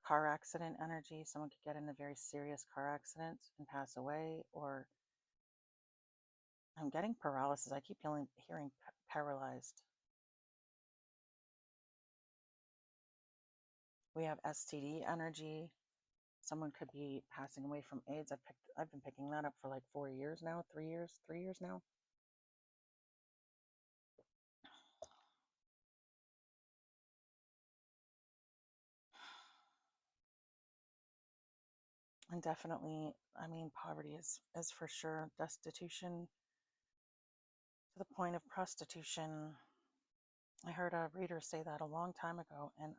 car accident energy. Someone could get in a very serious car accident and pass away, or I'm getting paralysis. I keep hearing paralyzed. We have STD energy. Someone could be passing away from AIDS. I've been picking that up for like 4 years now, 3 years now. And definitely, I mean, poverty is for sure destitution to the point of prostitution. I heard a reader say that a long time ago, and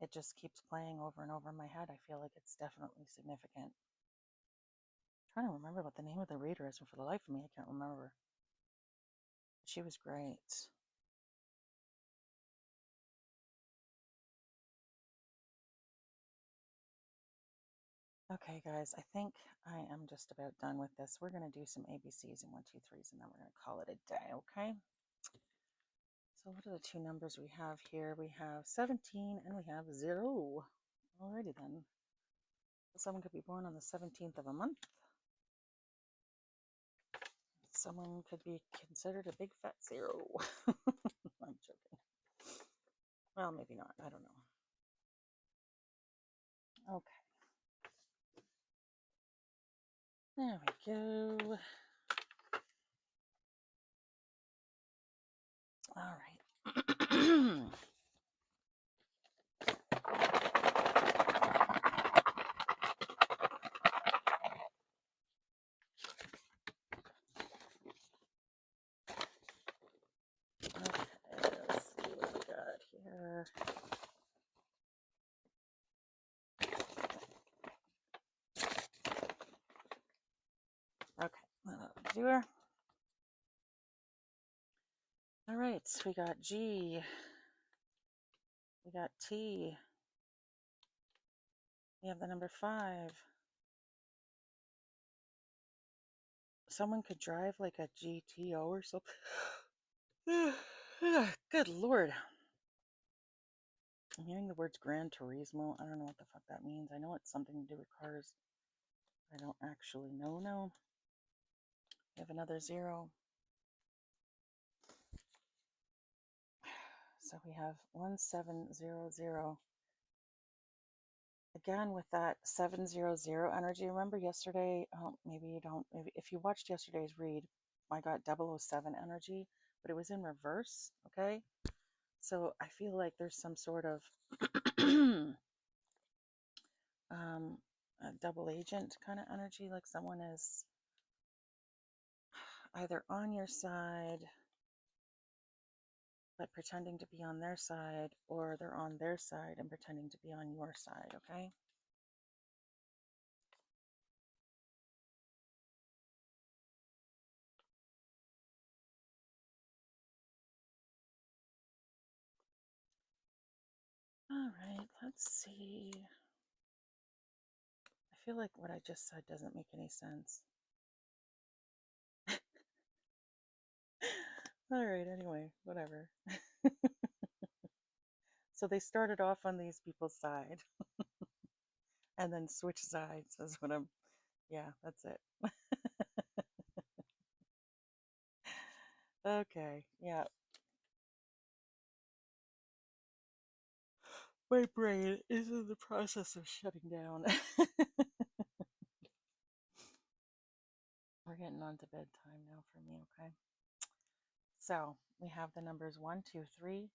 it just keeps playing over and over in my head. I feel like it's definitely significant. I'm trying to remember what the name of the reader is, and for the life of me, I can't remember. She was great. Okay, guys, I think I am just about done with this. We're going to do some ABCs and 1, 2, 3s, and then we're going to call it a day, okay? So what are the two numbers we have here? We have 17 and we have 0. Alrighty then. Someone could be born on the 17th of a month. Someone could be considered a big fat 0. I'm joking. Well, maybe not. I don't know. Okay. There we go. All right. Okay, let's see what we got here. Okay, viewer. All right, so we got G, we got T, we have the number 5. Someone could drive like a GTO or something. Good Lord. I'm hearing the words Gran Turismo. I don't know what the fuck that means. I know it's something to do with cars. I don't actually know now. We have another 0. So we have 1700. Again, with that 700 energy. Remember yesterday, maybe you don't, maybe if you watched yesterday's read, I got 007 energy, but it was in reverse, okay? So I feel like there's some sort of a double agent kind of energy, like someone is either on your side but pretending to be on their side, or they're on their side and pretending to be on your side, okay? All right, let's see. I feel like what I just said doesn't make any sense. All right, anyway, whatever. So they started off on these people's side and then switched sides is what I'm, yeah, that's it. Okay, yeah. My brain is in the process of shutting down. We're getting on to bedtime now for me, okay? So we have the numbers 1, 2, 3. We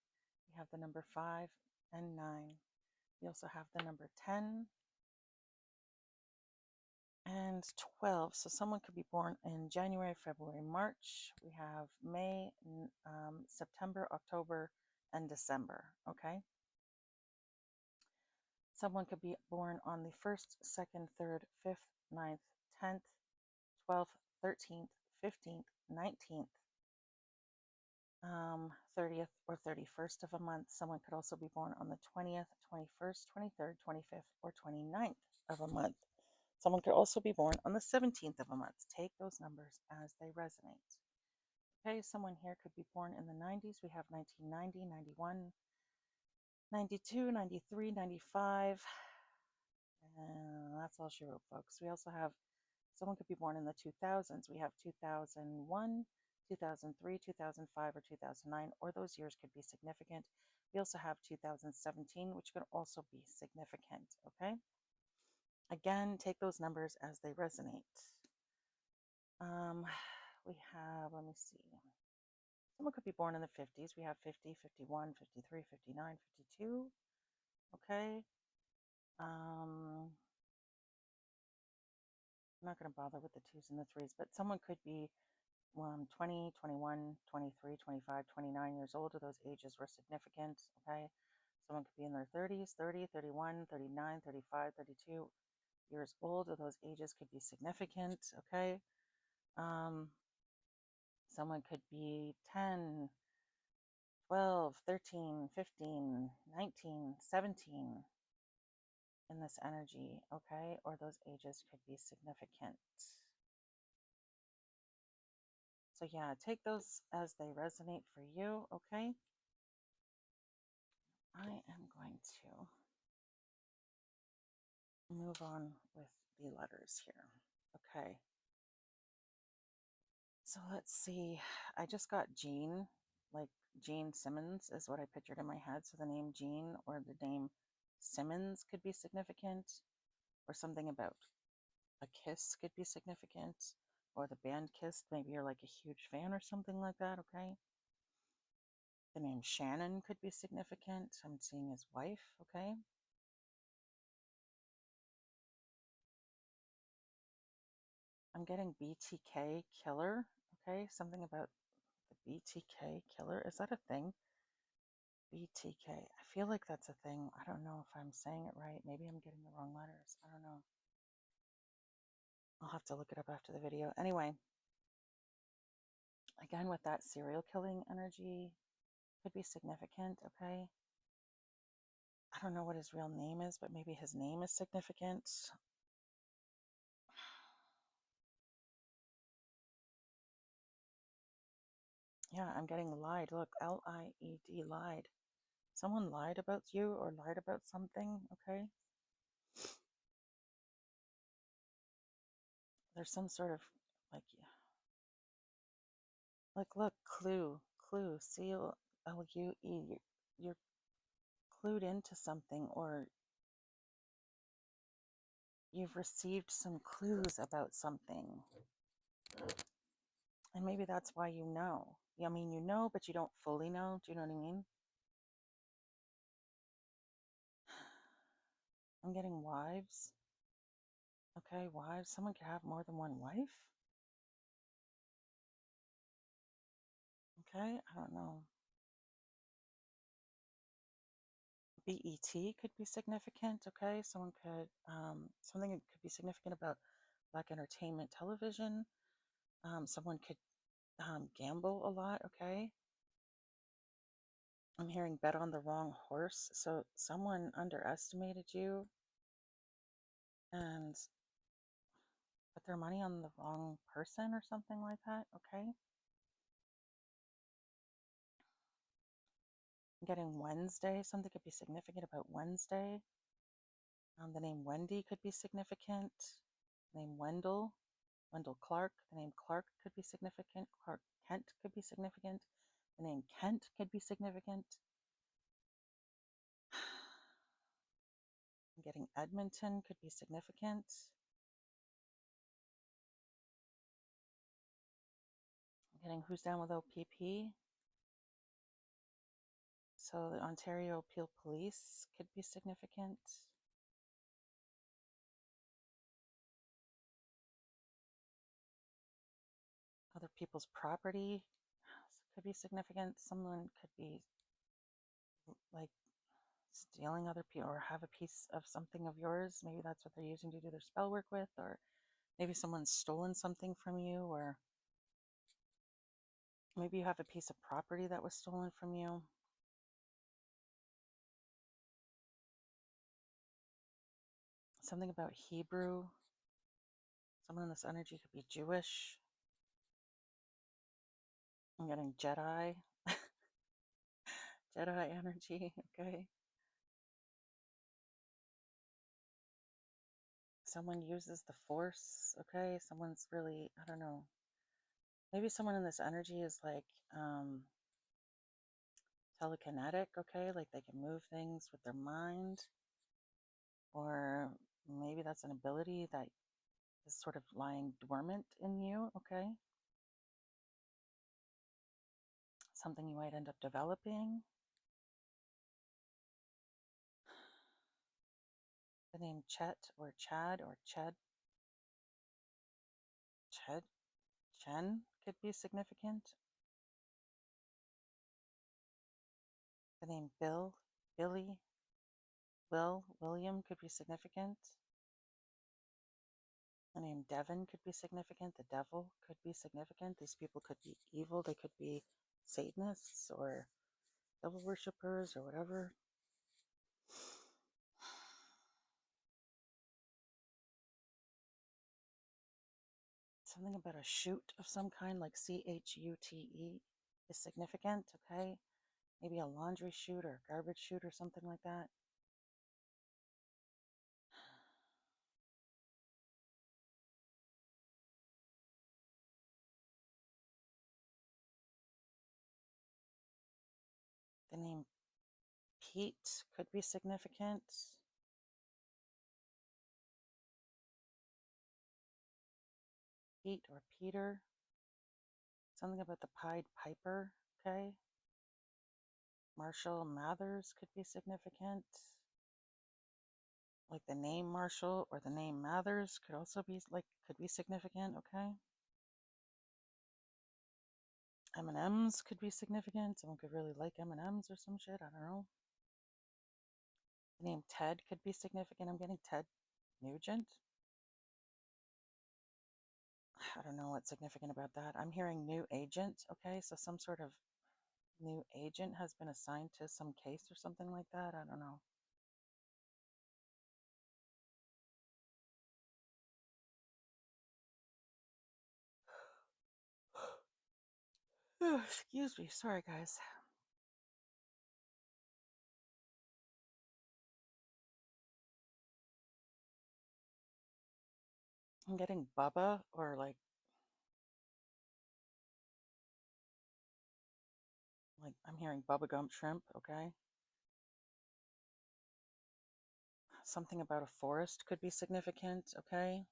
have the number 5 and 9. We also have the number 10 and 12. So someone could be born in January, February, March. We have May, September, October, and December, okay? Someone could be born on the 1st, 2nd, 3rd, 5th, 9th, 10th, 12th, 13th, 15th, 19th, 30th, or 31st of a month. Someone could also be born on the 20th, 21st, 23rd, 25th, or 29th of a month. Someone could also be born on the 17th of a month. Take those numbers as they resonate. Okay, someone here could be born in the 90s. We have 1990, 91, 92, 93, 95. And that's all she wrote, folks. We also have someone could be born in the 2000s. We have 2001, 2003, 2005, or 2009, or those years could be significant. We also have 2017, which could also be significant, okay? Again, take those numbers as they resonate. We have, let me see. Someone could be born in the 50s. We have 50, 51, 53, 59, 52. Okay. I'm not going to bother with the 2s and the 3s, but someone could be 20, 21, 23, 25, 29 years old. Those ages were significant. Okay. Someone could be in their 30s, 30, 31, 39, 35, 32 years old. Those ages could be significant. Okay. Someone could be 10, 12, 13, 15, 19, 17 in this energy, okay? Or those ages could be significant. So yeah, take those as they resonate for you, okay? I am going to move on with the letters here. Okay. So let's see. I just got Jean, like Gene Simmons is what I pictured in my head. So the name Jean or the name Simmons could be significant, or something about a kiss could be significant, or the band Kiss. Maybe you're like a huge fan or something like that, okay? The name Shannon could be significant. I'm seeing his wife, okay? I'm getting BTK killer, okay? Something about the BTK killer. Is that a thing? BTK. I feel like that's a thing. I don't know if I'm saying it right. Maybe I'm getting the wrong letters. I don't know. I'll have to look it up after the video. Anyway, again, with that serial killing energy, could be significant, okay? I don't know what his real name is, but maybe his name is significant. Yeah, I'm getting lied. Look, Lied, lied. Someone lied about you or lied about something, okay? There's some sort of like, look, clue, CLUE. You're clued into something, or you've received some clues about something. And maybe that's why you know. I mean, you know, but you don't fully know. Do you know what I mean? I'm getting wives. Okay, wives. Someone could have more than one wife. Okay, I don't know. BET could be significant. Okay, someone could, something that could be significant about Black entertainment television. Someone could gamble a lot. Okay, I'm hearing bet on the wrong horse. So someone underestimated you and put their money on the wrong person or something like that. Okay. I'm getting Wednesday. Something could be significant about Wednesday. The name Wendy could be significant. The name Wendell Clark. The name Clark could be significant. Clark Kent could be significant. The name Kent could be significant. I'm getting Edmonton could be significant. I'm getting Who's Down with OPP. So the Ontario Peel Police could be significant. Other people's property could be significant. Someone could be like stealing other people or have a piece of something of yours. Maybe that's what they're using to do their spell work with, or maybe someone's stolen something from you, or maybe you have a piece of property that was stolen from you. Something about Hebrew. Someone in this energy could be Jewish. I'm getting Jedi. Jedi energy, okay? Someone uses the force, okay? Someone's really, I don't know. Maybe someone in this energy is like telekinetic, okay? Like they can move things with their mind. Or maybe that's an ability that is sort of lying dormant in you, okay? Something you might end up developing. The name Chet or Chad or Chen could be significant. The name Bill, Billy, William could be significant. The name Devin could be significant. The devil could be significant. These people could be evil. They could be Satanists or devil worshippers or whatever. Something about a chute of some kind, like CHUTE, is significant, okay? Maybe a laundry chute or a garbage chute or something like that. The name Pete could be significant. Pete or Peter. Something about the Pied Piper, okay? Marshall Mathers could be significant. Like the name Marshall or the name Mathers could also be could be significant, okay? M&Ms could be significant. Someone could really like M&Ms or some shit, I don't know. The name Ted could be significant. I'm getting Ted Nugent. I don't know what's significant about that. I'm hearing new agent, okay? So some sort of new agent has been assigned to some case or something like that. I don't know. Oh, excuse me. Sorry, guys. I'm getting Bubba or like I'm hearing Bubba Gump Shrimp, okay? Something about a forest could be significant, okay?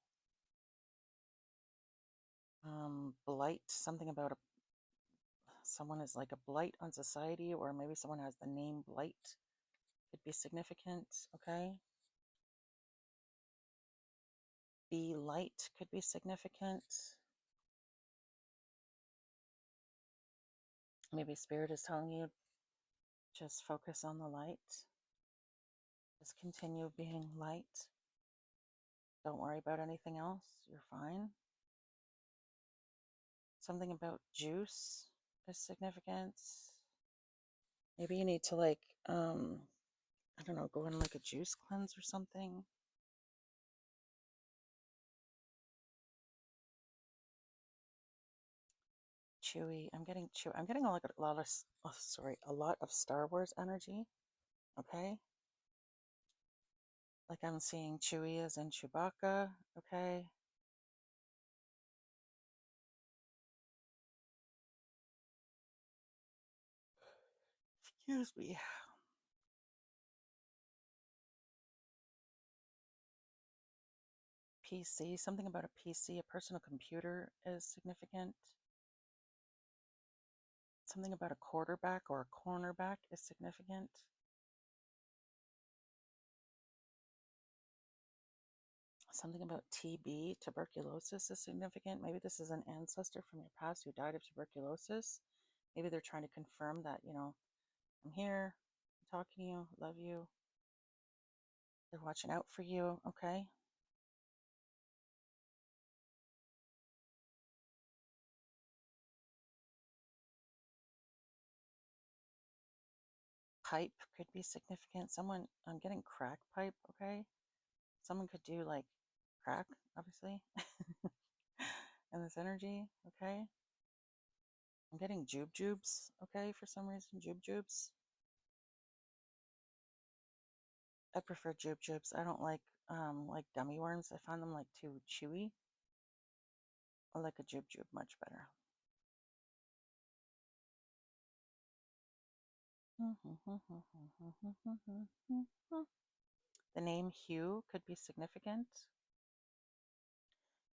Blight, something about someone is like a blight on society, or maybe someone has the name Blight, could be significant, okay? Be light could be significant. Maybe spirit is telling you just focus on the light. Just continue being light. Don't worry about anything else. You're fine. Something about juice is significant. Maybe you need to I don't know, go on like a juice cleanse or something. Chewy. I'm getting chewy. I'm getting like a lot of a lot of Star Wars energy. Okay. Like I'm seeing Chewy as in Chewbacca. Okay. Excuse me. PC. Something about a PC, a personal computer, is significant. Something about a quarterback or a cornerback is significant. Something about TB, tuberculosis, is significant. Maybe this is an ancestor from your past who died of tuberculosis. Maybe they're trying to confirm that, I'm here, I'm talking to you, love you. They're watching out for you, okay? Pipe could be significant. Someone, I'm getting crack pipe, okay? Someone could do like crack, obviously, and this energy, okay? I'm getting jubes, okay, for some reason, jubes. I prefer jubes. I don't like gummy worms. I find them like too chewy. I like a jube much better. The name Hugh could be significant.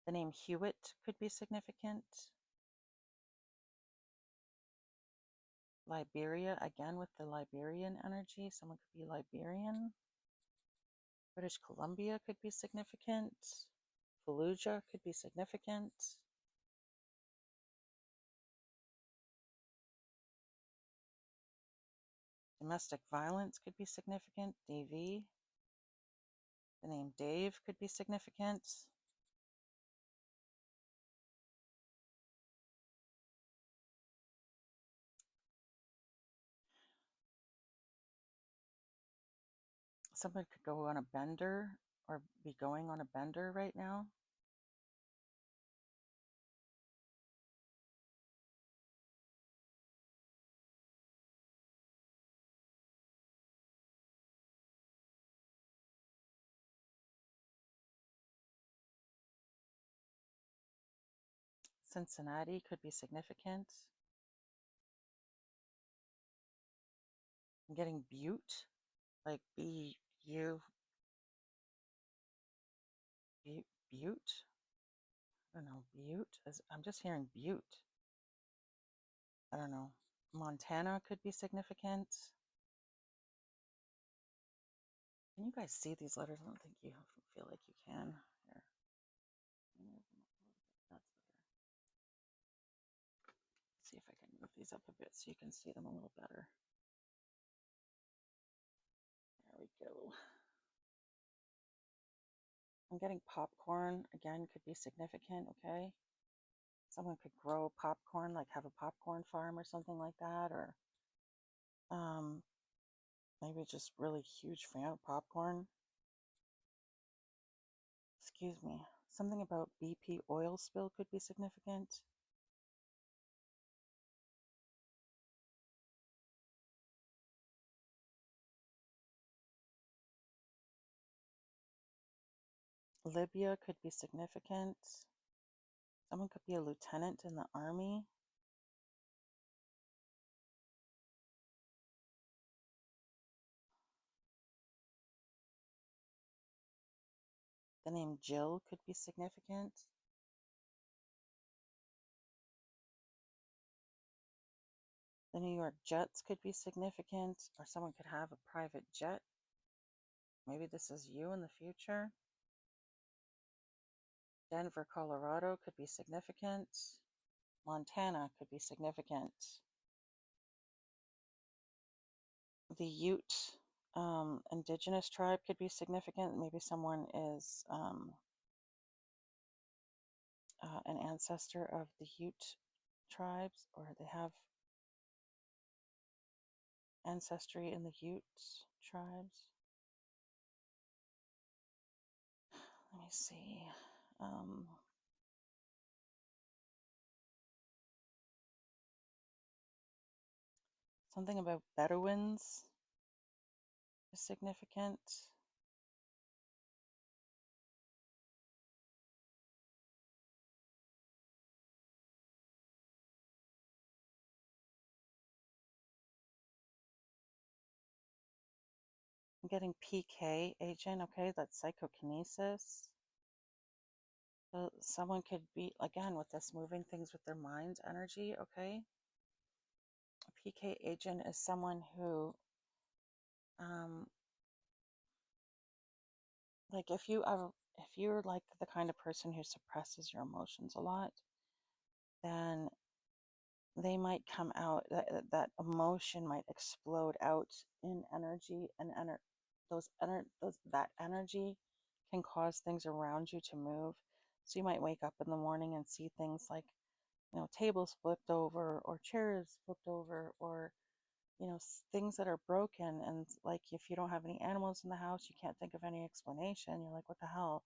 The name Hewitt could be significant. Liberia, again with the Liberian energy. Someone could be Liberian. British Columbia could be significant. Fallujah could be significant. Domestic violence could be significant. DV. The name Dave could be significant. Someone could go on a bender or be going on a bender right now. Cincinnati could be significant. I'm getting Butte. Like Butte? I don't know, Butte? I'm just hearing Butte. I don't know. Montana could be significant. Can you guys see these letters? I don't think you feel like you can. Here. That's better. See if I can move these up a bit so you can see them a little better. There we go. I'm getting popcorn again, could be significant, okay? Someone could grow popcorn, like have a popcorn farm or something like that, or maybe just really huge fan of popcorn. Excuse me. Something about BP oil spill could be significant. Libya could be significant. Someone could be a lieutenant in the army. The name Jill could be significant. The New York Jets could be significant, or someone could have a private jet. Maybe this is you in the future. Denver, Colorado could be significant. Montana could be significant. The Ute indigenous tribe could be significant. Maybe someone is an ancestor of the Ute tribes, or they have ancestry in the Ute tribes. Let me see. Something about Bedouins is significant. I'm getting PK agent, okay, that's psychokinesis. So someone could be, again, with this moving things with their mind energy, okay? A PK agent is someone who, like if you're like the kind of person who suppresses your emotions a lot, then they might come out, that emotion might explode out in energy, and that energy can cause things around you to move. So you might wake up in the morning and see things like, tables flipped over, or chairs flipped over, or things that are broken. And like, if you don't have any animals in the house, you can't think of any explanation. You're like, what the hell?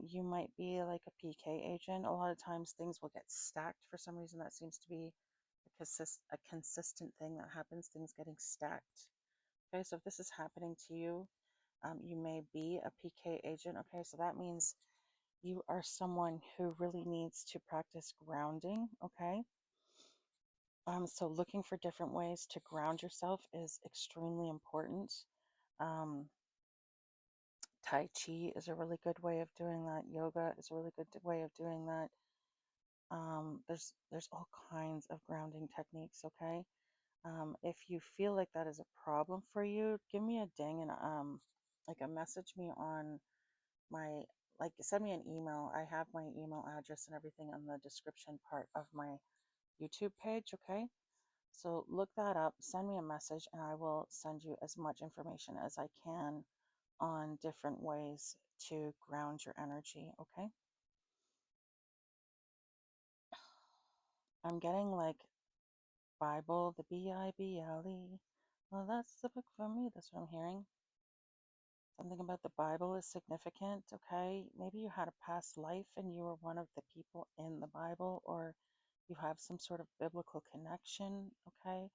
You might be like a PK agent. A lot of times things will get stacked for some reason. That seems to be a consistent thing that happens, things getting stacked. Okay, so if this is happening to you, you may be a PK agent. Okay, so that means you are someone who really needs to practice grounding. Okay, so looking for different ways to ground yourself is extremely important. Tai Chi is a really good way of doing that. Yoga is a really good way of doing that. There's all kinds of grounding techniques. Okay, if you feel like that is a problem for you, give me a ding, and like a message me on my, like, send me an email. I have my email address and everything on the description part of my YouTube page. Okay, so look that up, send me a message, and I will send you as much information as I can on different ways to ground your energy. Okay, I'm getting like Bible, the Bible. Well, that's the book for me. That's what I'm hearing. Something about the Bible is significant, okay? Maybe you had a past life and you were one of the people in the Bible, or you have some sort of biblical connection, okay?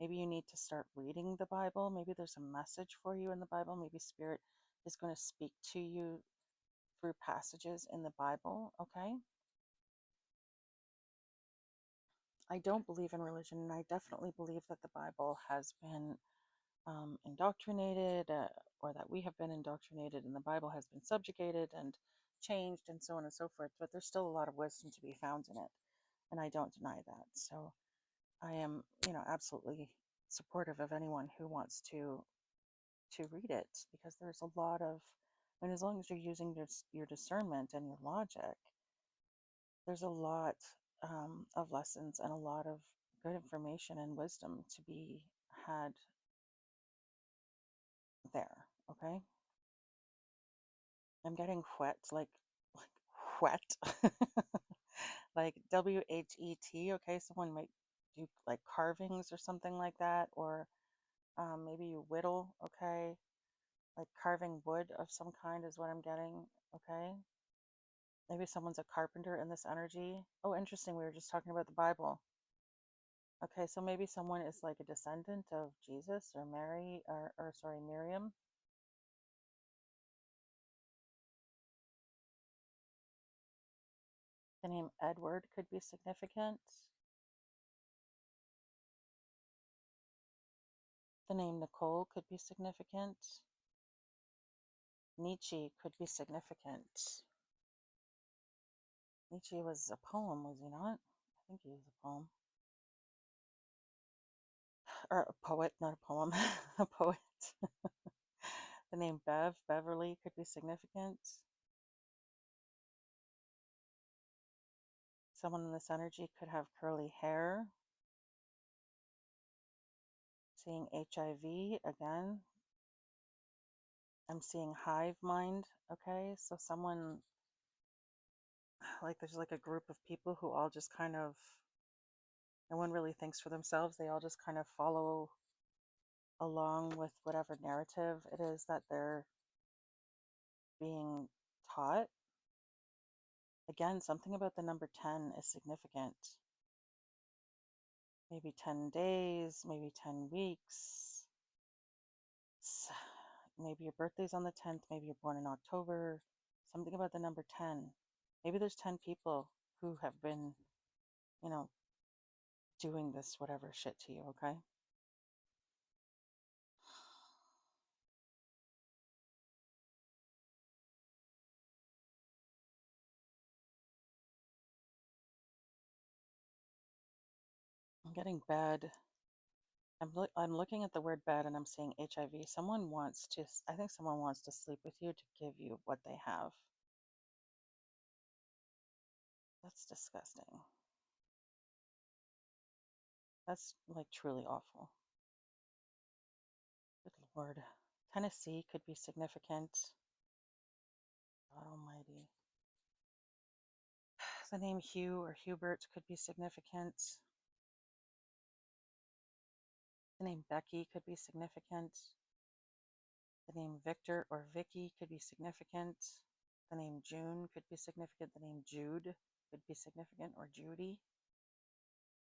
Maybe you need to start reading the Bible. Maybe there's a message for you in the Bible. Maybe Spirit is going to speak to you through passages in the Bible, okay? I don't believe in religion, and I definitely believe that the Bible has been indoctrinated, or that we have been indoctrinated and the Bible has been subjugated and changed and so on and so forth. But there's still a lot of wisdom to be found in it. And I don't deny that. So I am, absolutely supportive of anyone who wants to read it, because there's a lot of, I mean, as long as you're using your discernment and your logic, there's a lot of lessons and a lot of good information and wisdom to be had there. Okay, I'm getting whet, like whet, like WHET. Okay, someone might do like carvings or something like that, or maybe you whittle. Okay, like carving wood of some kind is what I'm getting. Okay, maybe someone's a carpenter in this energy. Oh, interesting. We were just talking about the Bible. Okay, so maybe someone is like a descendant of Jesus or Mary, or sorry, Miriam. The name Edward could be significant. The name Nicole could be significant. Nietzsche could be significant. Nietzsche was a poem, was he not? I think he was a poem. Or a poet, not a poem, a poet. The name Beverly could be significant. Someone in this energy could have curly hair. Seeing HIV again. I'm seeing hive mind. Okay, so someone, like, there's like a group of people who all just kind of, no one really thinks for themselves. They all just kind of follow along with whatever narrative it is that they're being taught. Again, something about the number 10 is significant. Maybe 10 days, maybe 10 weeks. Maybe your birthday's on the 10th, maybe you're born in October. Something about the number 10. Maybe there's 10 people who have been, you know, doing this whatever shit to you, okay? I'm getting bed. I'm looking at the word bed and I'm seeing HIV. I think someone wants to sleep with you to give you what they have. That's disgusting. That's like truly awful. Good Lord. Tennessee could be significant. God almighty. The name Hugh or Hubert could be significant. The name Becky could be significant. The name Victor or Vicky could be significant. The name June could be significant. The name Jude could be significant, or Judy.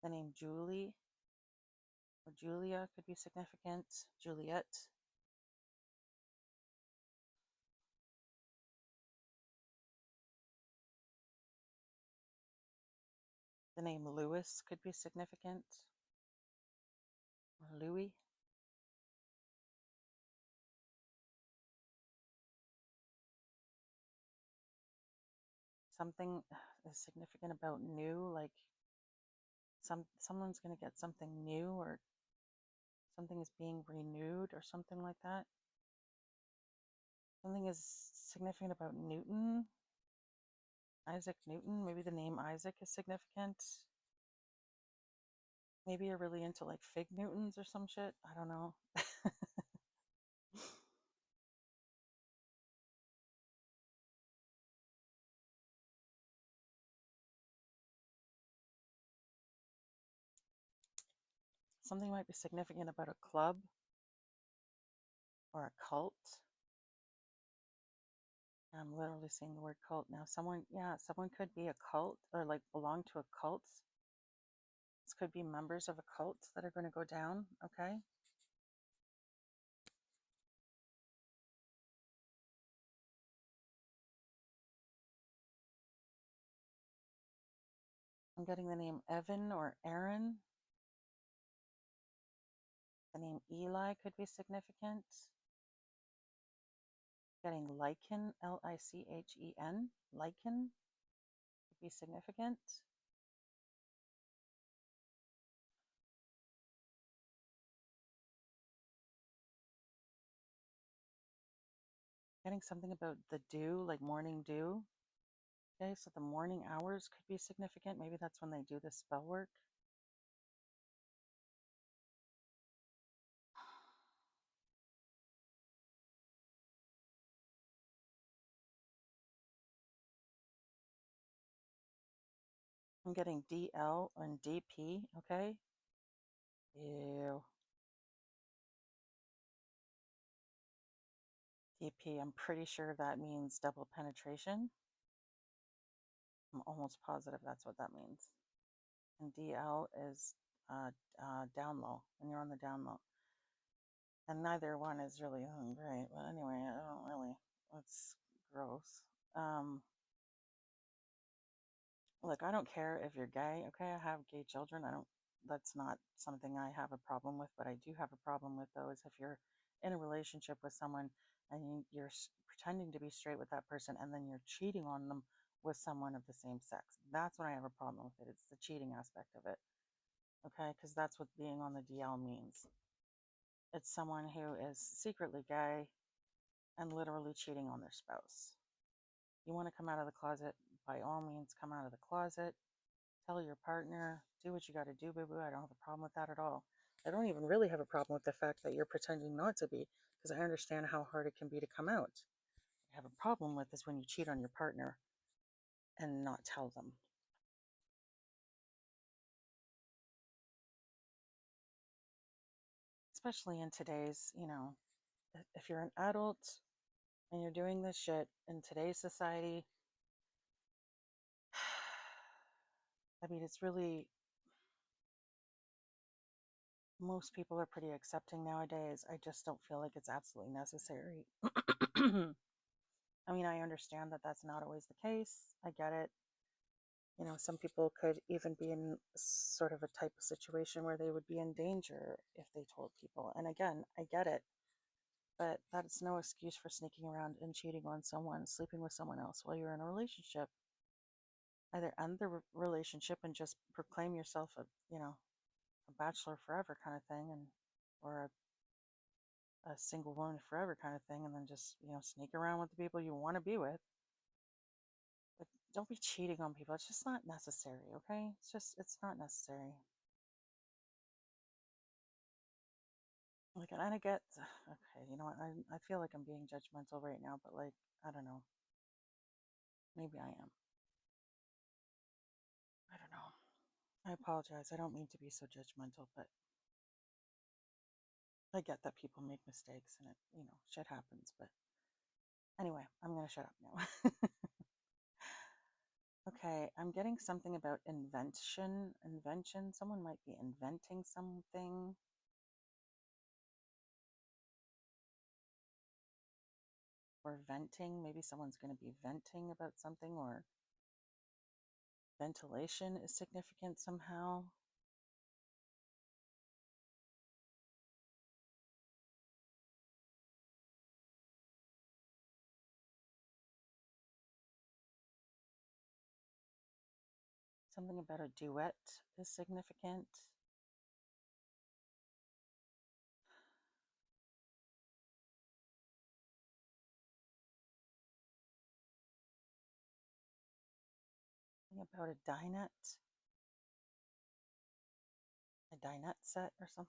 The name Julie or Julia could be significant. Juliet. The name Louis could be significant, or Louis. Something is significant about new, like someone's going to get something new, or something is being renewed, or something like that. Something is significant about Newton. Isaac Newton. Maybe the name Isaac is significant. Maybe you're really into like fig Newtons or some shit. I don't know. Something might be significant about a club or a cult. I'm literally seeing the word cult now. Someone could be a cult or like belong to a cult. This could be members of a cult that are going to go down. Okay. I'm getting the name Evan or Aaron. The name Eli could be significant. Getting lichen, L-I-C-H-E-N, lichen could be significant. Getting something about the dew, like morning dew. Okay, so the morning hours could be significant. Maybe that's when they do the spell work. I'm getting DL and DP, okay? Ew. DP, I'm pretty sure that means double penetration. I'm almost positive that's what that means. And DL is down low, when you're on the down low. And neither one is really great, but anyway, I don't really, it's gross. Look, I don't care if you're gay, okay? I have gay children. That's not something I have a problem with, but I do have a problem with those if you're in a relationship with someone and you're pretending to be straight with that person and then you're cheating on them with someone of the same sex. That's when I have a problem with it. It's the cheating aspect of it, okay? Because that's what being on the DL means. It's someone who is secretly gay and literally cheating on their spouse. You want to come out of the closet, by all means, come out of the closet. Tell your partner, do what you got to do, boo boo. I don't have a problem with that at all. I don't even really have a problem with the fact that you're pretending not to be, because I understand how hard it can be to come out. What I have a problem with is when you cheat on your partner and not tell them. Especially in today's, if you're an adult and you're doing this shit in today's society, I mean, it's really, most people are pretty accepting nowadays. I just don't feel like it's absolutely necessary. I mean, I understand that that's not always the case. I get it. Some people could even be in sort of a type of situation where they would be in danger if they told people. And again, I get it. But that's no excuse for sneaking around and cheating on someone, sleeping with someone else while you're in a relationship. Either end the relationship and just proclaim yourself a bachelor forever kind of thing, or a single woman forever kind of thing, and then just, sneak around with the people you want to be with. But don't be cheating on people. It's just not necessary, okay? It's not necessary. Like, and I get, okay, you know what? I feel like I'm being judgmental right now, but like, I don't know. Maybe I am. I don't know. I apologize. I don't mean to be so judgmental, but I get that people make mistakes and shit happens. But anyway, I'm going to shut up now. Okay, I'm getting something about invention. Invention. Someone might be inventing something. Or venting. Maybe someone's going to be venting about something, or ventilation is significant somehow. Something about a duet is significant. Something about a dinette set or some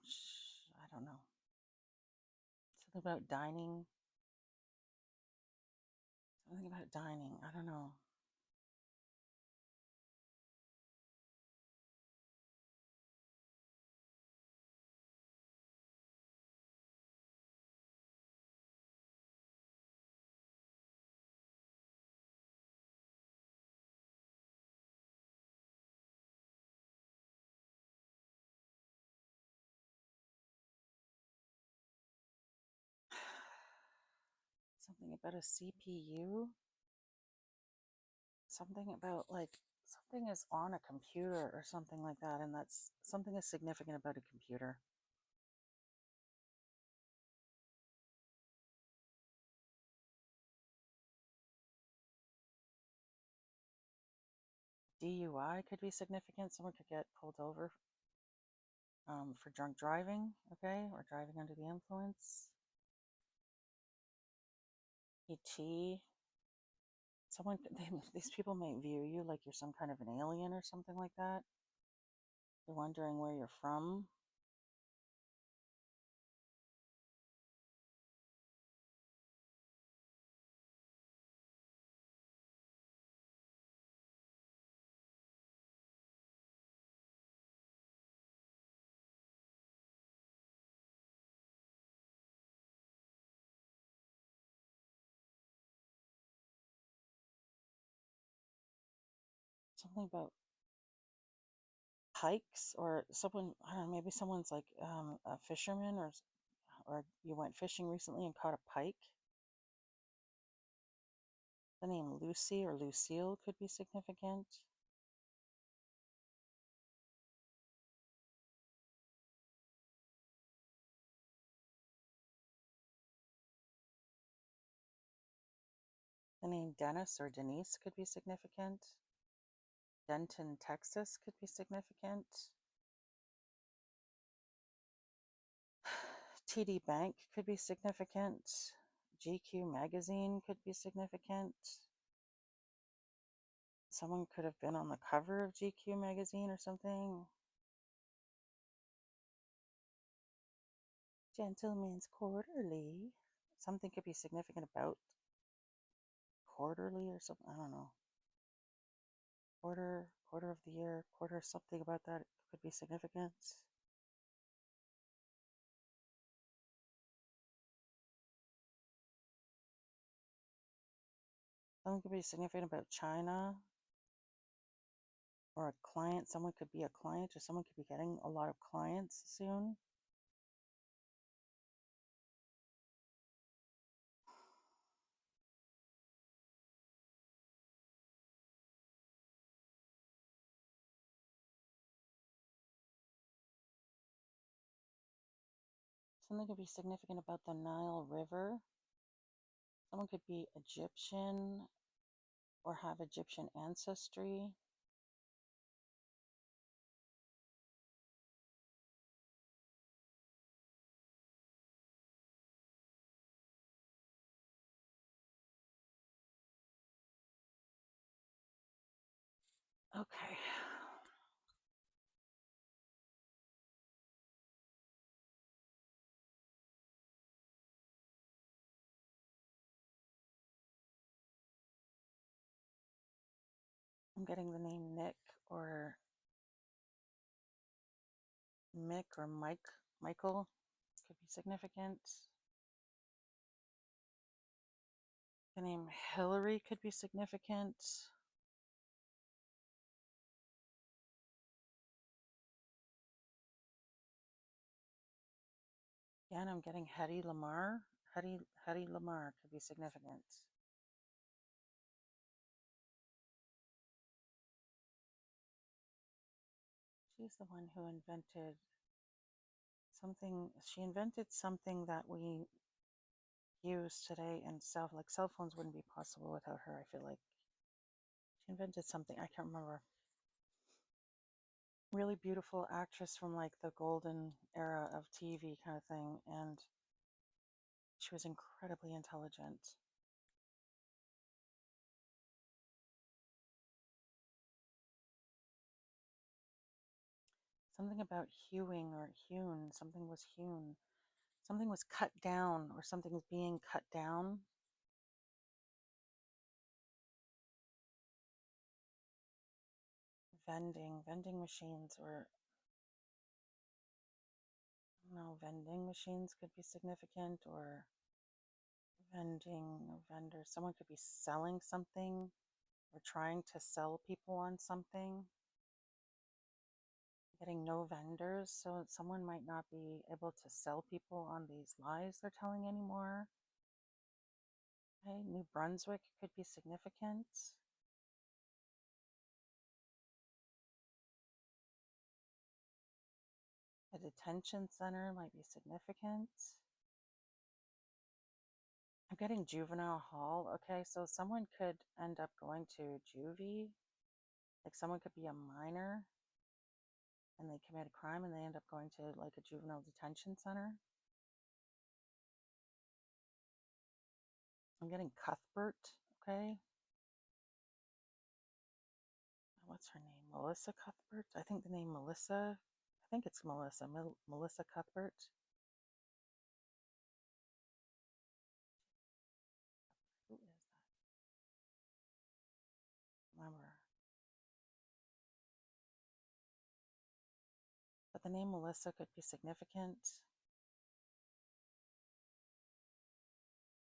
I don't know. Something about dining. Something about dining. I don't know. Something about a CPU. Something about like something is on a computer or something like that, and that's something is significant about a computer. DUI could be significant. Someone could get pulled over for drunk driving, okay, or driving under the influence. ET. These people might view you like you're some kind of an alien or something like that. They're wondering where you're from. Something about pikes or someone, I don't know, maybe someone's like a fisherman or you went fishing recently and caught a pike. The name Lucy or Lucille could be significant. The name Dennis or Denise could be significant. Denton, Texas could be significant. TD Bank could be significant. GQ Magazine could be significant. Someone could have been on the cover of GQ Magazine or something. Gentleman's Quarterly. Something could be significant about quarterly or something. I don't know. Quarter of the year, quarter something about that could be significant. Something could be significant about China or a client. Someone could be a client or someone could be getting a lot of clients soon. Something could be significant about the Nile River. Someone could be Egyptian or have Egyptian ancestry. Okay. I'm getting the name Nick or Mick or Michael could be significant. The name Hillary could be significant. Again, I'm getting Hedy Lamarr. Hedy Lamarr could be significant. She's the one who invented something. She invented something that we use today, and like cell phones wouldn't be possible without her. I feel like she invented something. I can't remember. Really beautiful actress from like the golden era of TV kind of thing, and she was incredibly intelligent. Something about hewing or hewn. Something was hewn. Something was cut down or something was being cut down. Vending machines or no, vending machines could be significant or vendor. Someone could be selling something or trying to sell people on something. Getting no vendors, so someone might not be able to sell people on these lies they're telling anymore. Okay, New Brunswick could be significant. A detention center might be significant. I'm getting juvenile hall. Okay, so someone could end up going to juvie Like someone could be a minor and they commit a crime and they end up going to like a juvenile detention center. I'm getting Cuthbert, okay? What's her name? Melissa Cuthbert? I think the name Melissa, I think it's Melissa, Melissa Cuthbert. Who is that? Remember. But the name Melissa could be significant.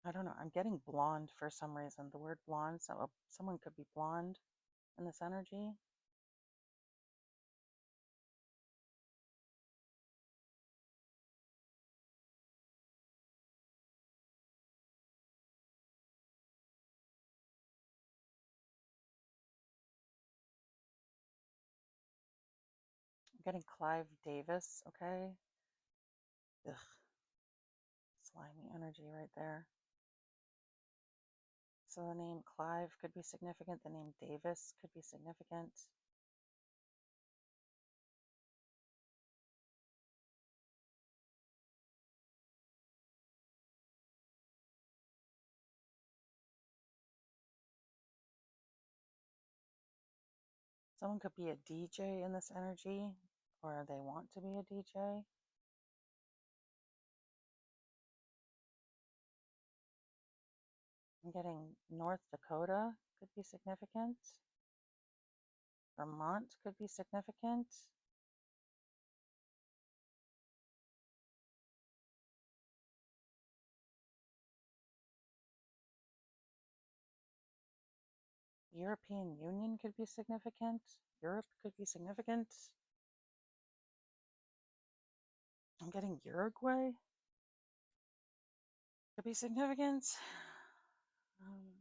I don't know. I'm getting blonde for some reason. The word blonde, so someone could be blonde in this energy. I'm getting Clive Davis, okay? Ugh, slimy energy right there. So the name Clive could be significant. The name Davis could be significant. Someone could be a DJ in this energy, or they want to be a DJ. I'm getting North Dakota could be significant. Vermont could be significant. European Union could be significant. Europe could be significant. I'm getting Uruguay could be significant. Let me see.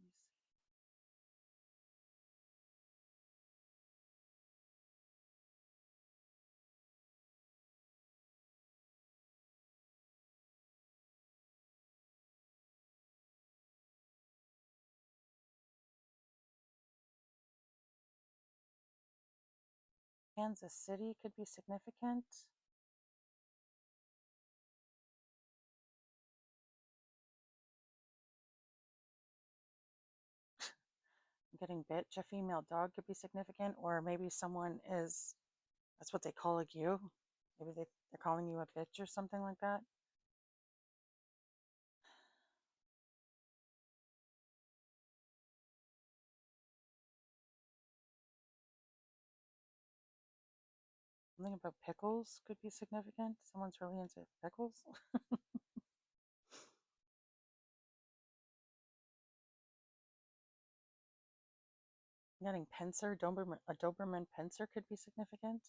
Kansas City could be significant. I'm getting bitch. A female dog could be significant, or maybe someone is, that's what they call you. Maybe they're calling you a bitch or something like that. Something about pickles could be significant. Someone's really into pickles. I'm getting pincer. A Doberman pincer could be significant.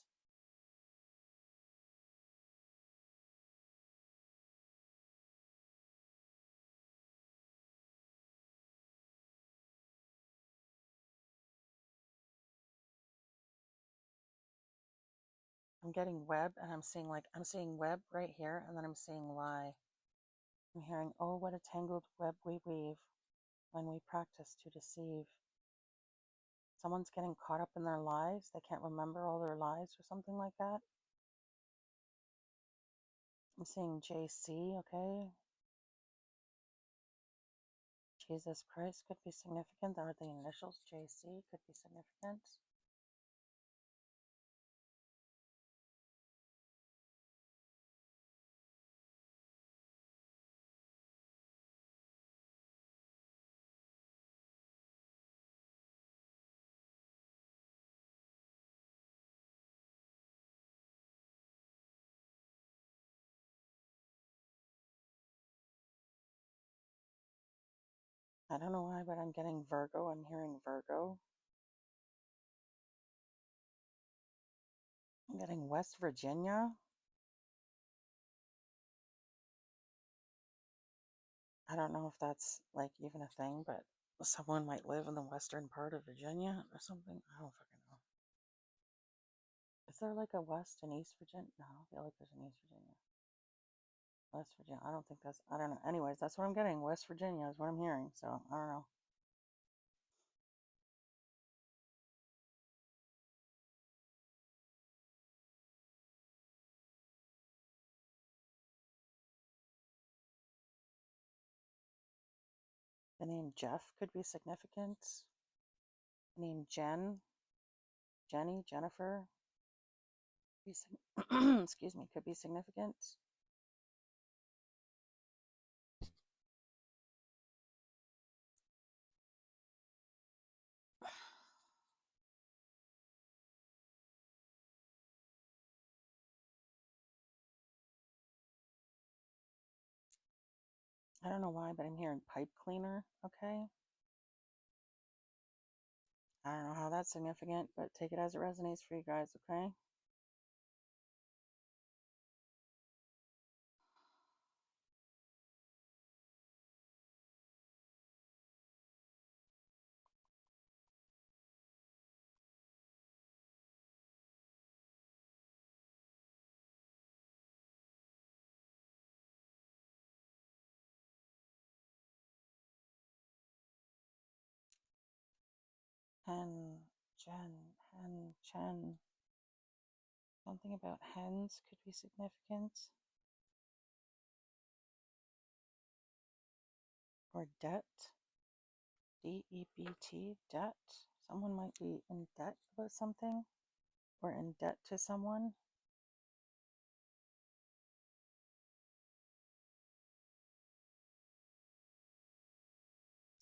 I'm getting web, and I'm seeing web right here, and then I'm seeing lie. I'm hearing, oh, what a tangled web we weave when we practice to deceive. Someone's getting caught up in their lies. They can't remember all their lies or something like that. I'm seeing JC, okay? Jesus Christ could be significant. Are the initials JC could be significant. I don't know why, but I'm getting Virgo. I'm hearing Virgo. I'm getting West Virginia. I don't know if that's like even a thing, but someone might live in the western part of Virginia or something. I don't fucking know. Is there like a West and East Virginia? No, I feel like there's an East Virginia. West Virginia. I don't think that's, I don't know. Anyways, that's what I'm getting. West Virginia is what I'm hearing. So I don't know. The name Jeff could be significant. The name Jen, Jenny, Jennifer, excuse me, could be significant. I don't know why, but I'm hearing pipe cleaner, okay? I don't know how that's significant, but take it as it resonates for you guys, okay? Hen, Jen, hen, Chen. Something about hens could be significant. Or debt. D-E-B-T, debt. Someone might be in debt about something or in debt to someone.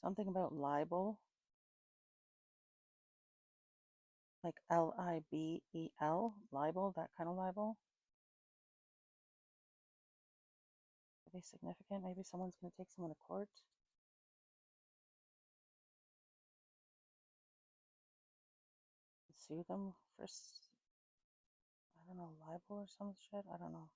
Something about libel, like L-I-B-E-L, libel, that kind of libel. Could be significant. Maybe someone's going to take someone to court. Sue them for, I don't know, libel or some shit. I don't know.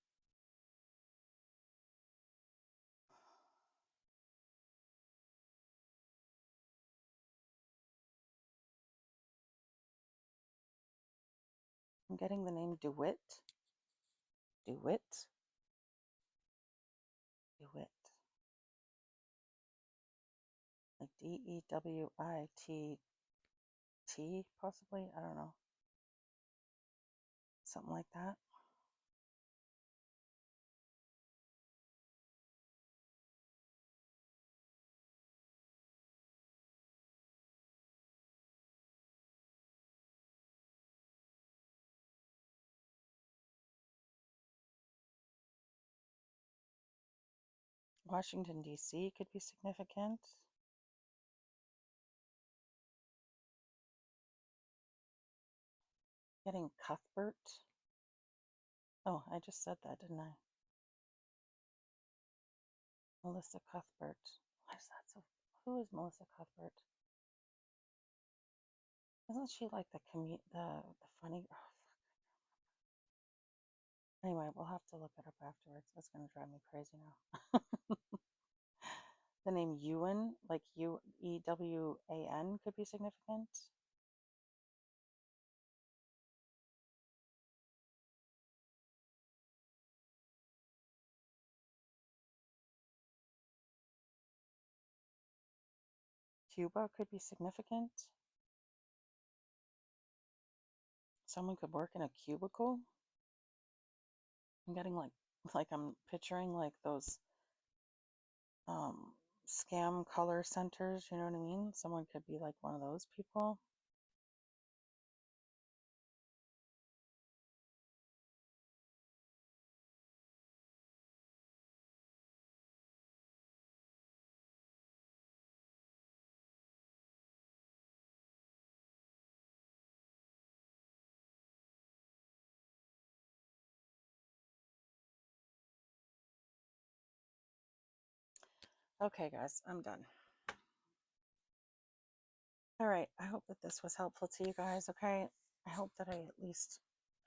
I'm getting the name DeWitt. DeWitt. DeWitt. Like D-E-W-I-T-T, possibly. I don't know. Something like that. Washington, D.C. could be significant. Getting Cuthbert. Oh, I just said that, didn't I? Melissa Cuthbert. Why is that so? Who is Melissa Cuthbert? Isn't she like the funny? Oh, anyway, we'll have to look it up afterwards. That's gonna drive me crazy now. The name Ewan, like U-E-W-A-N, could be significant. Cuba could be significant. Someone could work in a cubicle. I'm getting like I'm picturing like those scam color centers, you know what I mean? Someone could be like one of those people. Okay, guys, I'm done. All right, I hope that this was helpful to you guys, okay? I hope that I at least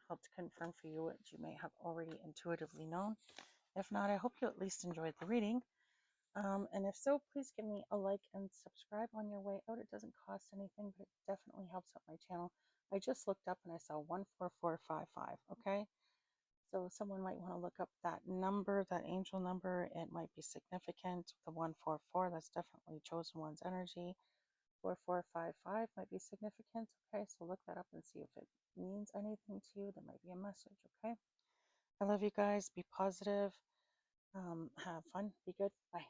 helped confirm for you what you may have already intuitively known. If not, I hope you at least enjoyed the reading. And if so, please give me a like and subscribe on your way out. It doesn't cost anything, but it definitely helps out my channel. I just looked up and I saw 14455, okay? So someone might want to look up that number, that angel number. It might be significant. The 144, that's definitely chosen one's energy. 4455 might be significant. Okay, so look that up and see if it means anything to you. There might be a message. Okay, I love you guys. Be positive. Have fun. Be good. Bye.